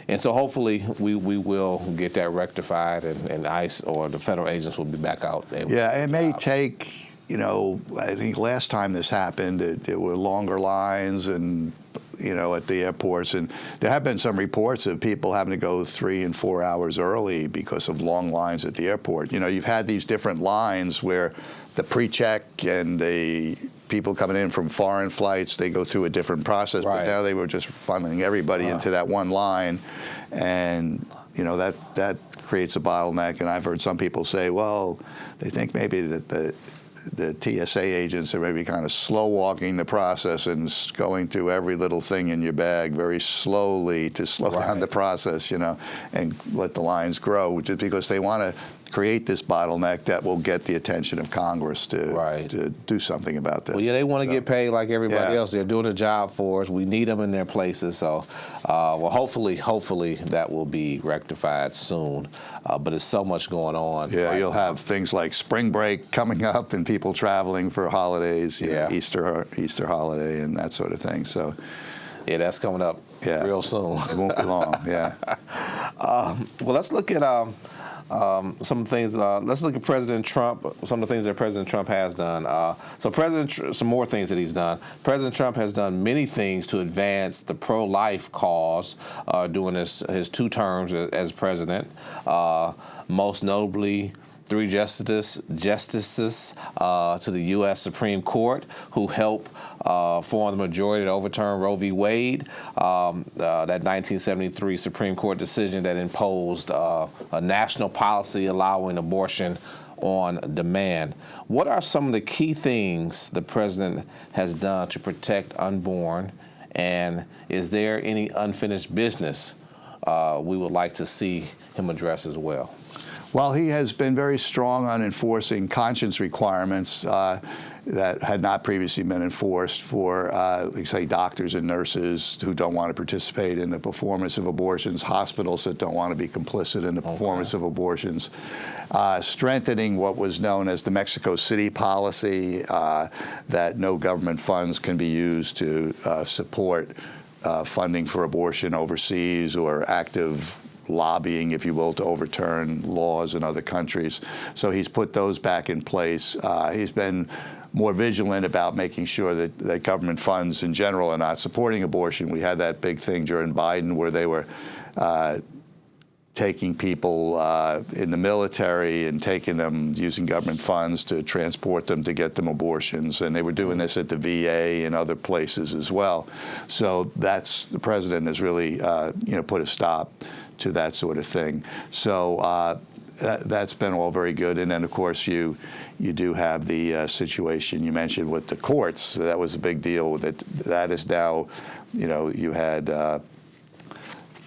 And so hopefully we will get that rectified, and ICE or the federal agents will be back out. Yeah, it may take, I think last time this happened, there were longer lines and, at the airports. And there have been some reports of people having to go 3 and 4 hours early because of long lines at the airport. You've had these different lines where the pre-check and the people coming in from foreign flights, they go through a different process. Right. But now they were just funneling everybody into that one line. And, that creates a bottleneck. And I've heard some people say, well, they think maybe that the TSA agents are maybe kind of slow walking the process and going through every little thing in your bag very slowly to slow down the process, and let the lines grow, just because they want to create this bottleneck that will get the attention of Congress to do something about this. Well, yeah, they want to get paid like everybody else. They're doing a job for us. We need them in their places. So, well, hopefully that will be rectified soon. But there's so much going on. Yeah, right you'll now. have things like spring break coming up and people traveling for holidays, Easter holiday and that sort of thing. So, yeah, that's coming up real soon. It won't be long. Yeah. Well, let's look at some of the things. Let's look at President Trump. Some of the things that President Trump has done. Some more things that he's done. President Trump has done many things to advance the pro-life cause during his 2 terms as president. Most notably, 3 justices to the U.S. Supreme Court who helped form the majority to overturn Roe v. Wade, that 1973 Supreme Court decision that imposed a national policy allowing abortion on demand. What are some of the key things the president has done to protect unborn, and is there any unfinished business we would like to see him address as well? Well, he has been very strong on enforcing conscience requirements that had not previously been enforced for, say, doctors and nurses who don't want to participate in the performance of abortions, hospitals that don't want to be complicit in the performance of abortions, strengthening what was known as the Mexico City policy, that no government funds can be used to support funding for abortion overseas, or active lobbying, if you will, to overturn laws in other countries. So he's put those back in place. He's been more vigilant about making sure that government funds in general are not supporting abortion. We had that big thing during Biden where they were taking people in the military and taking them, using government funds to transport them to get them abortions. And they were doing this at the VA and other places as well. So the president has really put a stop to that sort of thing. So that's been all very good. And then, of course, you do have the situation you mentioned with the courts. That was a big deal. That is now, you had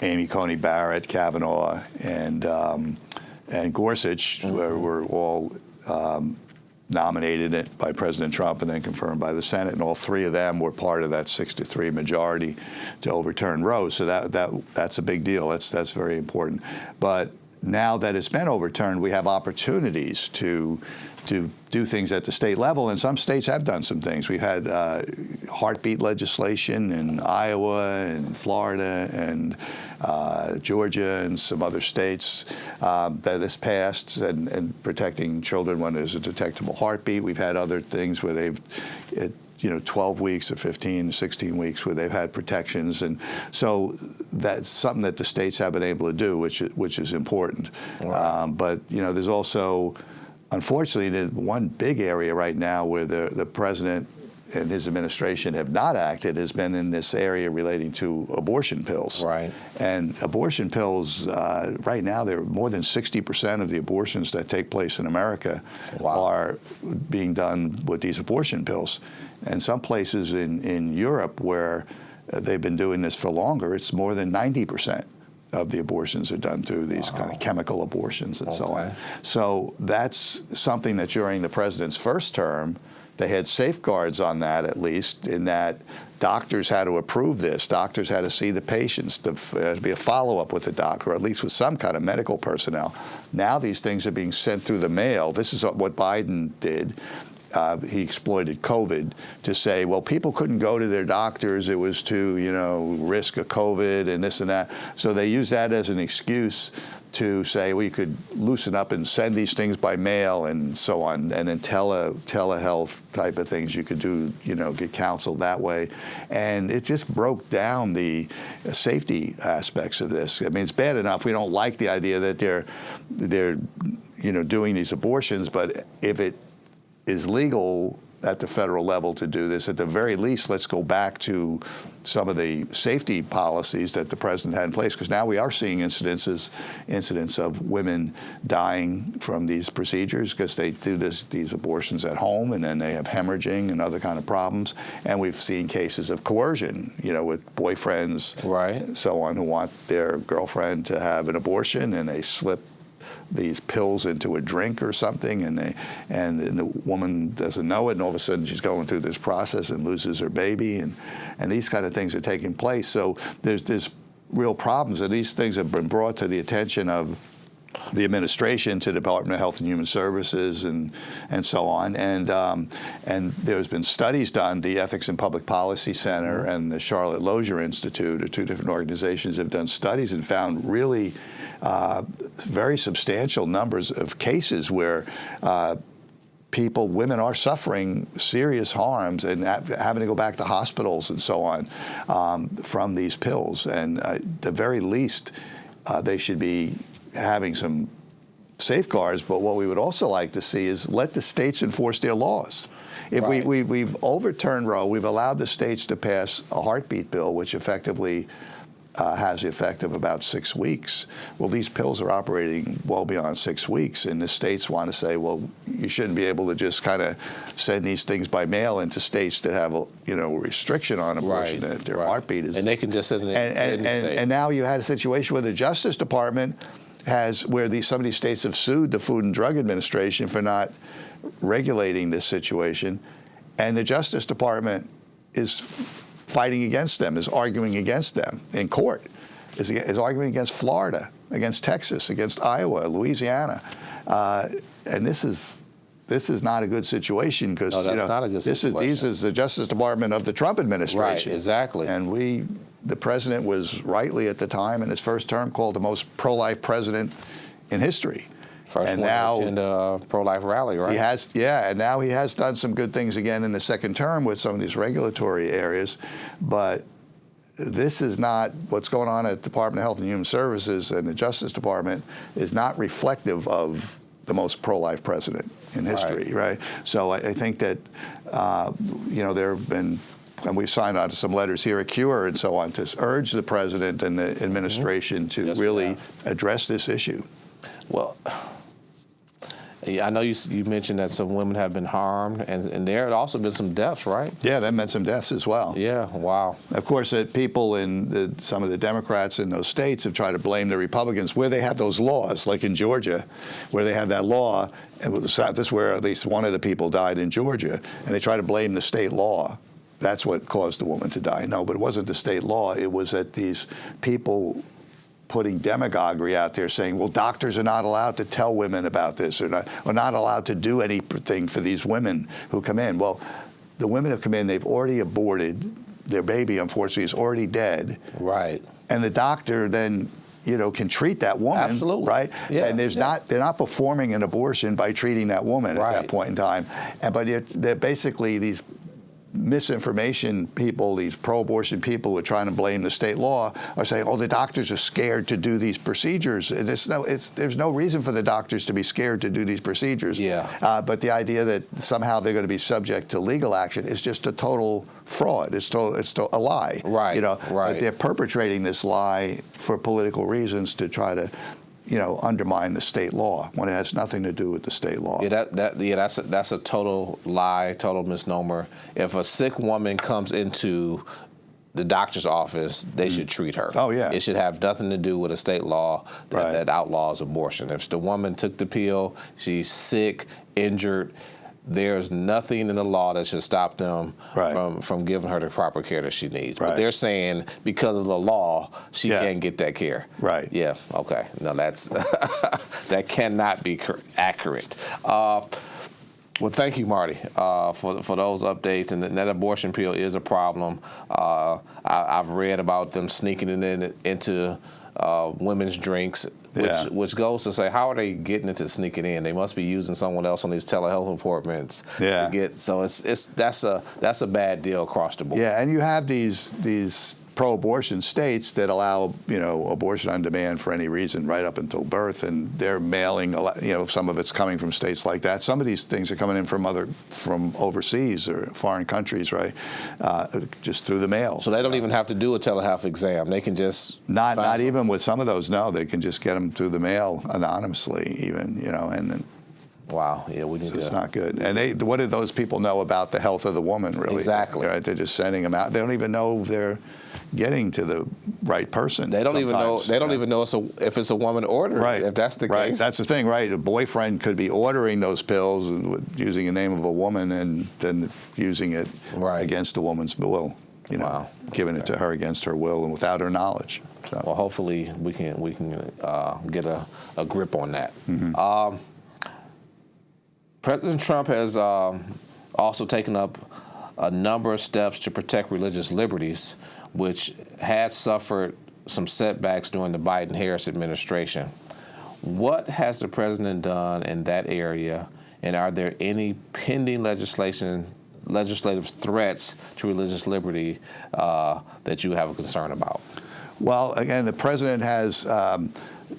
Amy Coney Barrett, Kavanaugh, and Gorsuch were all nominated by President Trump and then confirmed by the Senate, and all 3 of them were part of that 6-3 majority to overturn Roe. So that's a big deal. That's very important. But now that it's been overturned, we have opportunities to do things at the state level, and some states have done some things. We've had heartbeat legislation in Iowa and Florida and Georgia and some other states that has passed, and protecting children when there's a detectable heartbeat. We've had other things where they've 12 weeks or 15, 16 weeks where they've had protections. And so that's something that the states have been able to do, which is important. Right. But, there's also, unfortunately, there's one big area right now where the president and his administration have not acted has been in this area relating to abortion pills. Right. And abortion pills, right now, they're more than 60% of the abortions that take place in America are being done with these abortion pills. And some places in Europe where they've been doing this for longer, it's more than 90%. of the abortions are done through these kind of chemical abortions and so on. So that's something that during the president's first term, they had safeguards on that, at least, in that doctors had to approve this. Doctors had to see the patients. There had to be a follow-up with the doctor, or at least with some kind of medical personnel. Now these things are being sent through the mail. This is what Biden did. He exploited COVID to say, well, people couldn't go to their doctors. It was to, risk a COVID and this and that. So they used that as an excuse to say we could loosen up and send these things by mail and so on, and then telehealth type of things you could do, get counseled that way. And it just broke down the safety aspects of this. I mean, it's bad enough we don't like the idea that they're doing these abortions, but if it is legal at the federal level to do this, at the very least, let's go back to some of the safety policies that the president had in place, because now we are seeing incidents of women dying from these procedures because they do these abortions at home, and then they have hemorrhaging and other kind of problems. And we've seen cases of coercion, with boyfriends, right, so on, who want their girlfriend to have an abortion, and they slip these pills into a drink or something, and the woman doesn't know it, and all of a sudden she's going through this process and loses her baby, and these kind of things are taking place. So there's real problems, and these things have been brought to the attention of the administration, to the Department of Health and Human Services, and so on. And there's been studies done. The Ethics and Public Policy Center and the Charlotte Lozier Institute, or two different organizations, have done studies and found really very substantial numbers of cases where women are suffering serious harms and having to go back to hospitals and so on from these pills. And at the very least, they should be having some safeguards. But what we would also like to see is let the states enforce their laws. If we've overturned Roe, we've allowed the states to pass a heartbeat bill, which effectively has the effect of about 6 weeks. Well, these pills are operating well beyond 6 weeks, and the states want to say, well, you shouldn't be able to just kind of send these things by mail into states that have a restriction on abortion. That their heartbeat is, and they can just send it in the state. And now you had a situation where the Justice Department where some of these states have sued the Food and Drug Administration for not regulating this situation, and the Justice Department is fighting against them, is arguing against them in court, is arguing against Florida, against Texas, against Iowa, Louisiana, and this is not a good situation, because this is the Justice Department of the Trump administration. Right, exactly. And the president was rightly at the time in his first term called the most pro-life president in history. First one to attend a pro-life rally, right? And now he has done some good things again in the second term with some of these regulatory areas, but this is not what's going on at the Department of Health and Human Services and the Justice Department is not reflective of the most pro-life president in history, right? So I think that there have been, and we signed on to some letters here at CURE and so on, to urge the president and the administration to really address this issue. Well, I know you mentioned that some women have been harmed, and there have also been some deaths, right? Yeah, there have been some deaths as well. Yeah, wow. Of course, people in some of the Democrats in those states have tried to blame the Republicans where they have those laws, like in Georgia, where they have that law, and this is where at least one of the people died in Georgia, and they try to blame the state law. That's what caused the woman to die. No, but it wasn't the state law. It was that these people putting demagoguery out there saying, well, doctors are not allowed to tell women about this, or not allowed to do anything for these women who come in. Well, the women who come in, they've already aborted. Their baby, unfortunately, is already dead. Right. And the doctor then, can treat that woman. Absolutely. Right? Yeah. And they're not performing an abortion by treating that woman at that point in time. But they're basically these misinformation people, these pro-abortion people who are trying to blame the state law, are saying, oh, the doctors are scared to do these procedures. And there's no reason for the doctors to be scared to do these procedures. Yeah. But the idea that somehow they're going to be subject to legal action is just a total fraud. It's a lie. Right. But they're perpetrating this lie for political reasons to try to undermine the state law when it has nothing to do with the state law. Yeah, that's a total lie, total misnomer. If a sick woman comes into the doctor's office, they should treat her. Oh, yeah. It should have nothing to do with a state law that outlaws abortion. If the woman took the pill, she's sick, injured, there's nothing in the law that should stop them from giving her the proper care that she needs. But they're saying because of the law, she can't get that care. Right. Yeah. Okay. No, that's that cannot be accurate. Well, thank you, Marty, for those updates. And that abortion pill is a problem. I've read about them sneaking it into women's drinks, which goes to say, how are they getting it to sneak it in? They must be using someone else on these telehealth appointments to get. So that's a bad deal across the board. Yeah, and you have these pro-abortion states that allow, abortion on demand for any reason right up until birth, and they're mailing, some of it's coming from states like that. Some of these things are coming in from overseas or foreign countries, right? Just through the mail. So they don't even have to do a telehealth exam. They can just not even with some of those. No, they can just get them through the mail anonymously, even, and then. Wow. Yeah, we need to. It's not good. And what do those people know about the health of the woman, really? Exactly. Right? They're just sending them out. They don't even know they're getting to the right person. They don't even know. They don't even know if it's a woman ordering. Right. If that's the case. That's the thing, right? A boyfriend could be ordering those pills and using the name of a woman, and then using it against a woman's will. Giving it to her against her will and without her knowledge. So. Well, hopefully we can get a grip on that. Mm-hmm. President Trump has also taken up a number of steps to protect religious liberties, which had suffered some setbacks during the Biden-Harris administration. What has the president done in that area, and are there any pending legislative threats to religious liberty that you have a concern about? Well, again, the president has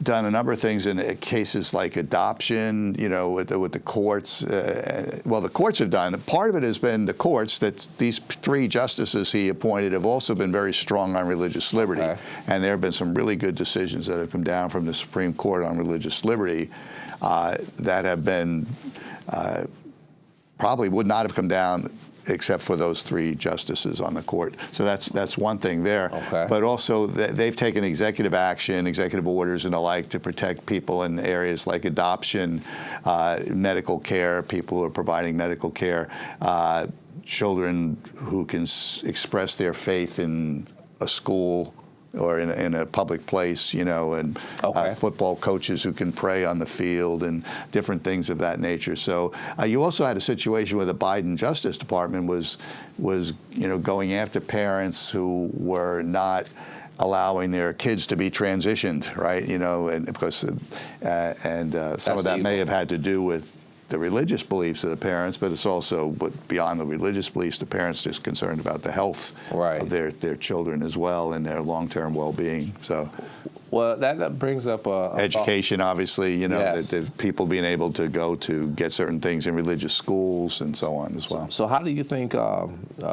done a number of things in cases like adoption, with the courts. The courts have done. Part of it has been the courts, that these 3 justices he appointed have also been very strong on religious liberty. Okay. And there have been some really good decisions that have come down from the Supreme Court on religious liberty that have been probably would not have come down except for those 3 justices on the court. So that's one thing there. Okay. But also they've taken executive action, executive orders and the like to protect people in areas like adoption, medical care, people who are providing medical care, children who can express their faith in a school or in a public place, and football coaches who can pray on the field and different things of that nature. So you also had a situation where the Biden Justice Department was going after parents who were not allowing their kids to be transitioned, right? And because some of that may have had to do with the religious beliefs of the parents, but it's also, beyond the religious beliefs, the parents are just concerned about the health of their children as well and their long-term well-being. So, well, that brings up education, obviously. Yes. The people being able to go to get certain things in religious schools and so on as well. So how do you think?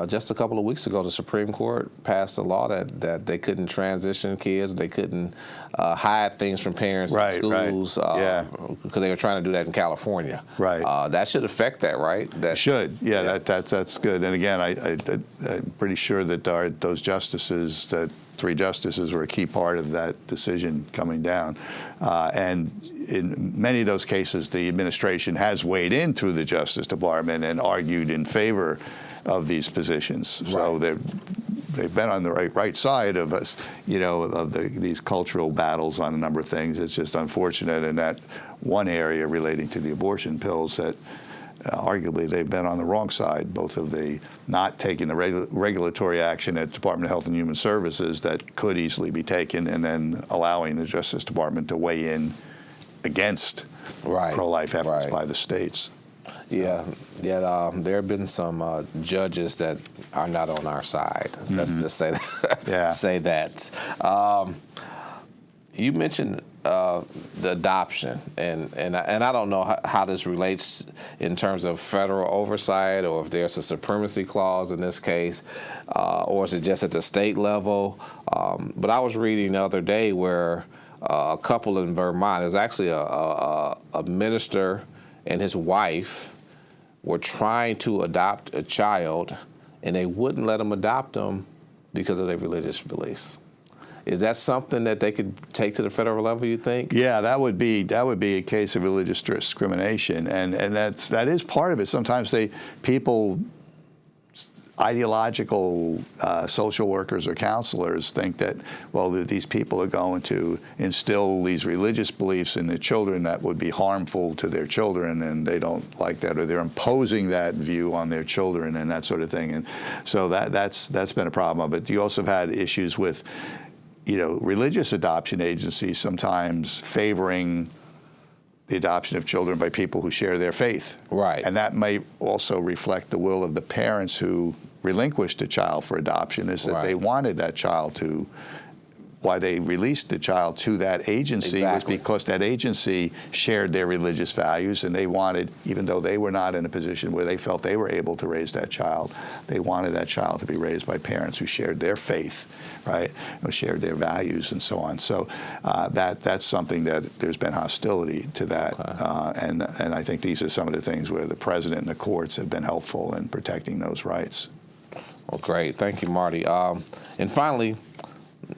Just a couple of weeks ago, the Supreme Court passed a law that they couldn't transition kids, they couldn't hide things from parents in schools, because they were trying to do that in California. Right. That should affect that, right? That should. Yeah. That's good. And again, I'm pretty sure that those justices, that 3 justices, were a key part of that decision coming down. And in many of those cases, the administration has weighed in through the Justice Department and argued in favor of these positions. Right. So they've been on the right side of us, of these cultural battles on a number of things. It's just unfortunate in that one area relating to the abortion pills that arguably they've been on the wrong side, both of the not taking the regulatory action at Department of Health and Human Services that could easily be taken, and then allowing the Justice Department to weigh in against pro-life efforts by the states. Yeah. There have been some judges that are not on our side. Mm-hmm. Let's just say that. Say that. You mentioned the adoption, and I don't know how this relates in terms of federal oversight, or if there's a supremacy clause in this case, or is it just at the state level? But I was reading the other day where a couple in Vermont, there's actually a minister and his wife were trying to adopt a child, and they wouldn't let them adopt them because of their religious beliefs. Is that something that they could take to the federal level, you think? Yeah, that would be a case of religious discrimination, and that is part of it. Sometimes people, ideological social workers or counselors think that, well, these people are going to instill these religious beliefs in the children that would be harmful to their children, and they don't like that, or they're imposing that view on their children and that sort of thing. And so that's been a problem. But you also have had issues with, religious adoption agencies sometimes favoring the adoption of children by people who share their faith. Right. And that may also reflect the will of the parents who relinquished a child for adoption, is that Right. they wanted that child to, why they released the child to that agency Exactly. was because that agency shared their religious values, and they wanted, even though they were not in a position where they felt they were able to raise that child, they wanted that child to be raised by parents who shared their faith, right, who shared their values and so on. So that's something that there's been hostility to that. Okay. And I think these are some of the things where the president and the courts have been helpful in protecting those rights. Well, great. Thank you, Marty. And finally,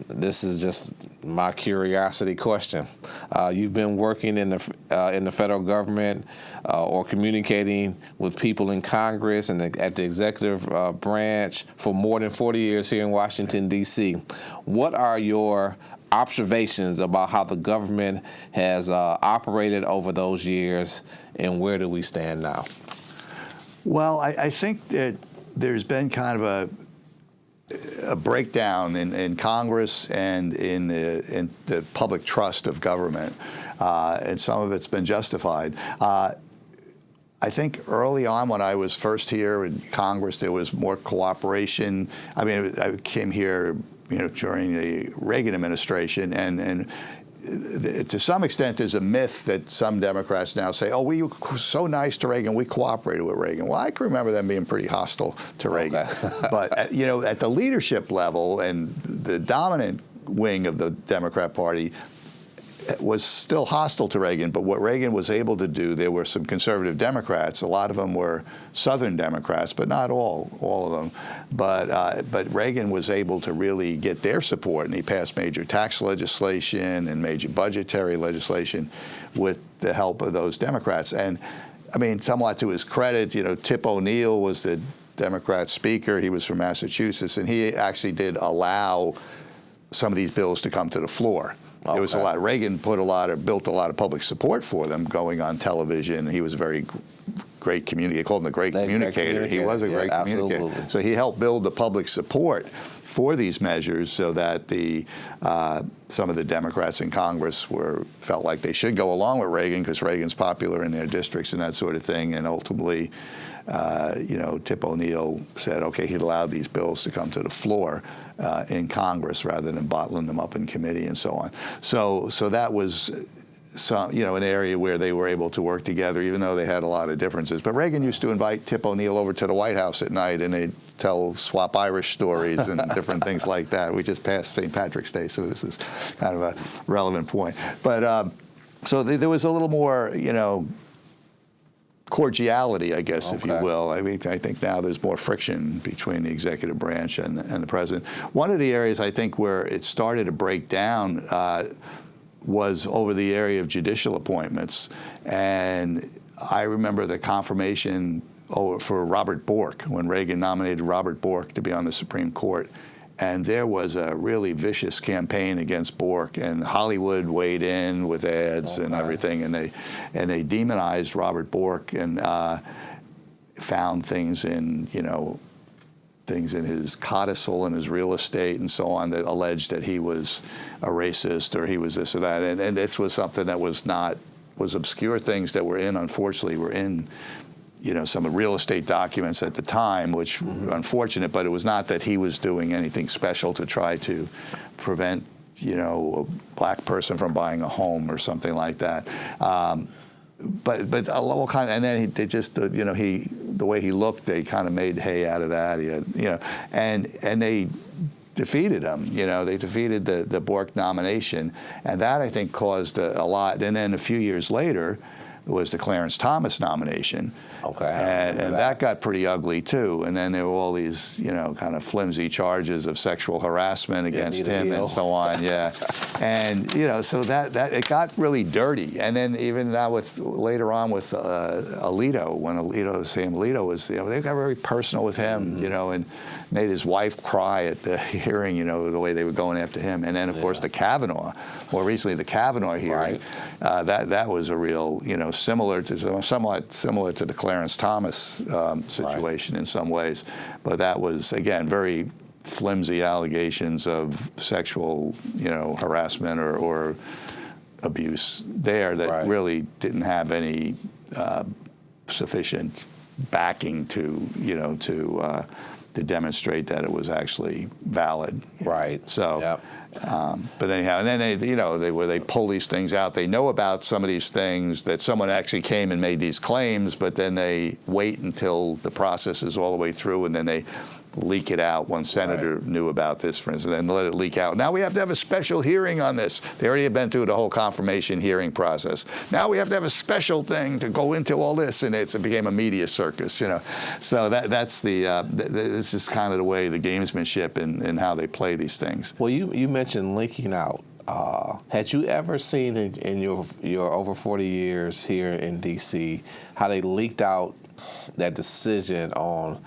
this is just my curiosity question. You've been working in the federal government or communicating with people in Congress and at the executive branch for more than 40 years here in Washington, D.C. What are your observations about how the government has operated over those years, and where do we stand now? Well, I think that there's been kind of a breakdown in Congress and in the public trust of government, and some of it's been justified. I think early on when I was first here in Congress, there was more cooperation. I mean, I came here, during the Reagan administration, and to some extent, there's a myth that some Democrats now say, oh, we were so nice to Reagan, we cooperated with Reagan. Well, I can remember them being pretty hostile to Reagan. Okay. But, at the leadership level and the dominant wing of the Democrat Party was still hostile to Reagan, but what Reagan was able to do, there were some conservative Democrats, a lot of them were Southern Democrats, but not all of them. But Reagan was able to really get their support, and he passed major tax legislation and major budgetary legislation with the help of those Democrats. And I mean, somewhat to his credit, Tip O'Neill was the Democrat speaker. He was from Massachusetts, and he actually did allow some of these bills to come to the floor. Okay. There was a lot. Reagan built a lot of public support for them, going on television. He was a very great communicator. They called him the great communicator. He was a great communicator. So he helped build the public support for these measures, so that some of the Democrats in Congress felt like they should go along with Reagan because Reagan's popular in their districts and that sort of thing. And ultimately, Tip O'Neill said, okay, he'd allowed these bills to come to the floor in Congress rather than bottling them up in committee and so on. So that was an area where they were able to work together, even though they had a lot of differences. But Reagan used to invite Tip O'Neill over to the White House at night, and they'd tell swap Irish stories and different things like that. We just passed St. Patrick's Day, so this is kind of a relevant point. But so there was a little more, cordiality, I guess, if you will. I mean, I think now there's more friction between the executive branch and the president. One of the areas I think where it started to break down was over the area of judicial appointments. And I remember the confirmation for Robert Bork, when Reagan nominated Robert Bork to be on the Supreme Court. And there was a really vicious campaign against Bork, and Hollywood weighed in with ads and everything, and they demonized Robert Bork and found things in his codicil and his real estate and so on that alleged that he was a racist or he was this or that. And this was something that was obscure things that unfortunately were in some of the real estate documents at the time, which were unfortunate, but it was not that he was doing anything special to try to prevent, a black person from buying a home or something like that. But a little kind of, and then they just, the way he looked, they kind of made hay out of that. He had, and they defeated him. They defeated the Bork nomination, and that I think caused a lot. And then a few years later, was the Clarence Thomas nomination. Okay. And that got pretty ugly too. And then there were all these, kind of flimsy charges of sexual harassment against him and so on. Yeah. And, so that it got really dirty. And then even now later on with Alito, when Sam Alito was, they got very personal with him, and made his wife cry at the hearing, the way they were going after him. And then, of course, the Kavanaugh, more recently, the Kavanaugh hearing, that was a real, somewhat similar to the Clarence Thomas situation in some ways. But that was, again, very flimsy allegations of sexual, harassment or abuse there that really didn't have any sufficient backing to demonstrate that it was actually valid. Right. So, but anyhow, and then they pull these things out. They know about some of these things that someone actually came and made these claims, but then they wait until the process is all the way through, and then they leak it out. One senator knew about this, for instance, and let it leak out. Now we have to have a special hearing on this. They already have been through the whole confirmation hearing process. Now we have to have a special thing to go into all this, and it became a media circus, So that's this is kind of the way the gamesmanship and how they play these things. Well, you mentioned leaking out. Had you ever seen in your over 40 years here in D.C. how they leaked out that decision on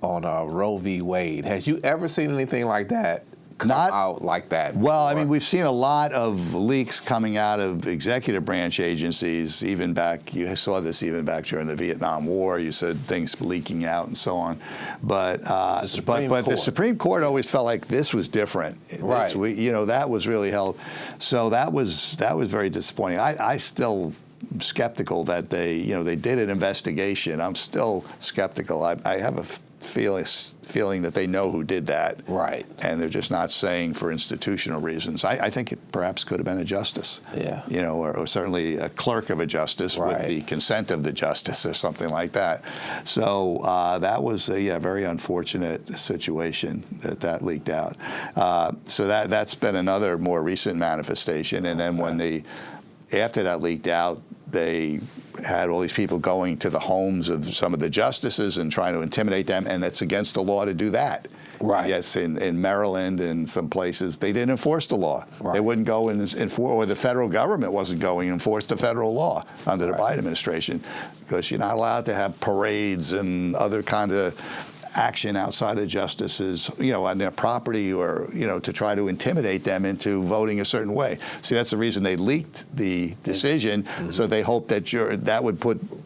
Roe v. Wade? Had you ever seen anything like that come out like that? Well, I mean, we've seen a lot of leaks coming out of executive branch agencies, even back, you saw this even back during the Vietnam War. You said things leaking out and so on. But the Supreme Court always felt like this was different. Right. That was really held. So that was very disappointing. I still skeptical that they did an investigation. I'm still skeptical. I have a feeling that they know who did that. Right. And they're just not saying for institutional reasons. I think it perhaps could have been a justice. Yeah. Or certainly a clerk of a justice with the consent of the justice or something like that. So that was a very unfortunate situation that leaked out. So that's been another more recent manifestation. And then after that leaked out, they had all these people going to the homes of some of the justices and trying to intimidate them, and it's against the law to do that. Right. Yes, in Maryland and some places, they didn't enforce the law. Right. They wouldn't go and enforce, or the federal government wasn't going to enforce the federal law under the Biden administration, because you're not allowed to have parades and other kind of action outside of justices, on their property, or to try to intimidate them into voting a certain way. See, that's the reason they leaked the decision. So they hoped that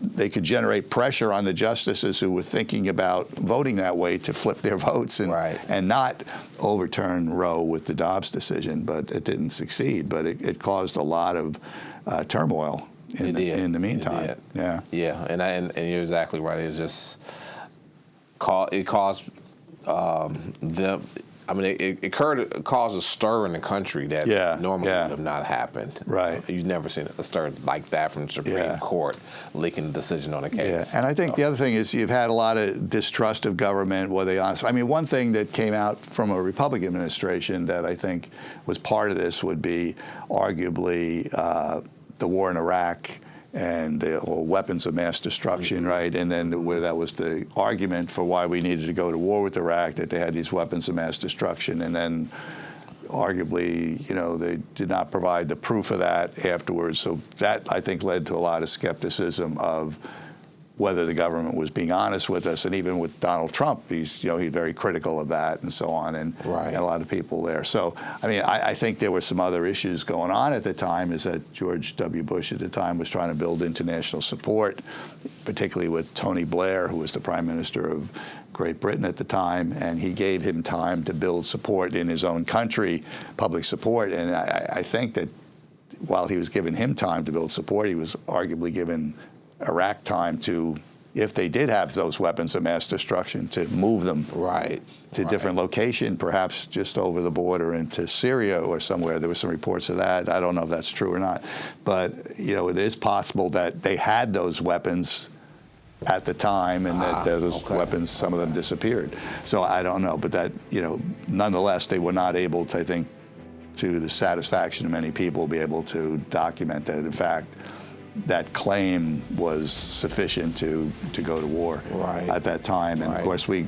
they could generate pressure on the justices who were thinking about voting that way to flip their votes and not overturn Roe with the Dobbs decision. But it didn't succeed. But it caused a lot of turmoil in the meantime. Yeah, and you're exactly right. It's just. It caused them. I mean, it caused a stir in the country that normally would have not happened. Right. You've never seen a stir like that from the Supreme Court leaking a decision on a case. Yeah, and I think the other thing is you've had a lot of distrust of government. One thing that came out from a Republican administration that I think was part of this would be arguably the war in Iraq and the weapons of mass destruction, right? And then where that was the argument for why we needed to go to war with Iraq, that they had these weapons of mass destruction, and then arguably, they did not provide the proof of that afterwards. So that, I think, led to a lot of skepticism of whether the government was being honest with us. And even with Donald Trump, he's very critical of that and so on, and a lot of people there. So, I think there were some other issues going on at the time, is that George W. Bush at the time was trying to build international support, particularly with Tony Blair, who was the Prime Minister of Great Britain at the time, and he gave him time to build support in his own country, public support. And I think that while he was giving him time to build support, he was arguably given Iraq time to, if they did have those weapons of mass destruction, to move them to different location, perhaps just over the border into Syria or somewhere. There were some reports of that. I don't know if that's true or not. But, it is possible that they had those weapons at the time, and that those weapons, some of them disappeared. So I don't know. But that, nonetheless, they were not able to, I think, to the satisfaction of many people, be able to document that, in fact, that claim was sufficient to go to war Right. at that time. And Right. of course, we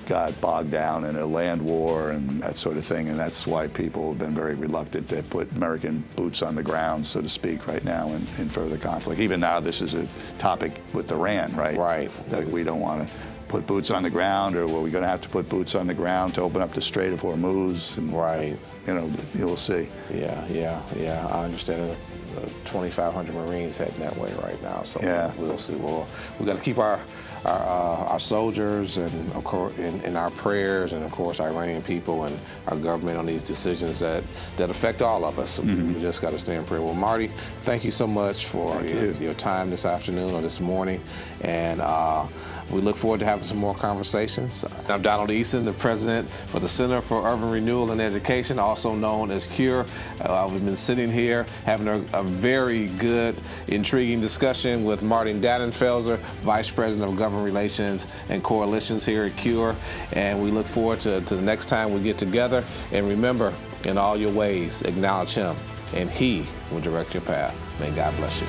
got bogged down in a land war and that sort of thing, and that's why people have been very reluctant to put American boots on the ground, so to speak, right now in further conflict. Even now, this is a topic with Iran, right? Right. That we don't want to put boots on the ground, or were we going to have to put boots on the ground to open up the Strait of Hormuz? And, Right. you know, you'll see. Yeah. I understand. 2,500 Marines heading that way right now, so Yeah. we'll see. Well, we got to keep our soldiers and of course in our prayers, and of course our Iranian people and our government on these decisions that affect all of us. So we just got to stay in prayer. Well, Marty, thank you so much for your time this afternoon or this morning, and we look forward to having some more conversations. I'm Donald Eason, the president for the Center for Urban Renewal and Education, also known as CURE. We've been sitting here having a very good, intriguing discussion with Marty Dannenfelser, Vice President of Government Relations and Coalitions here at CURE. And we look forward to the next time we get together. And remember, in all your ways, acknowledge Him, and He will direct your path. May God bless you.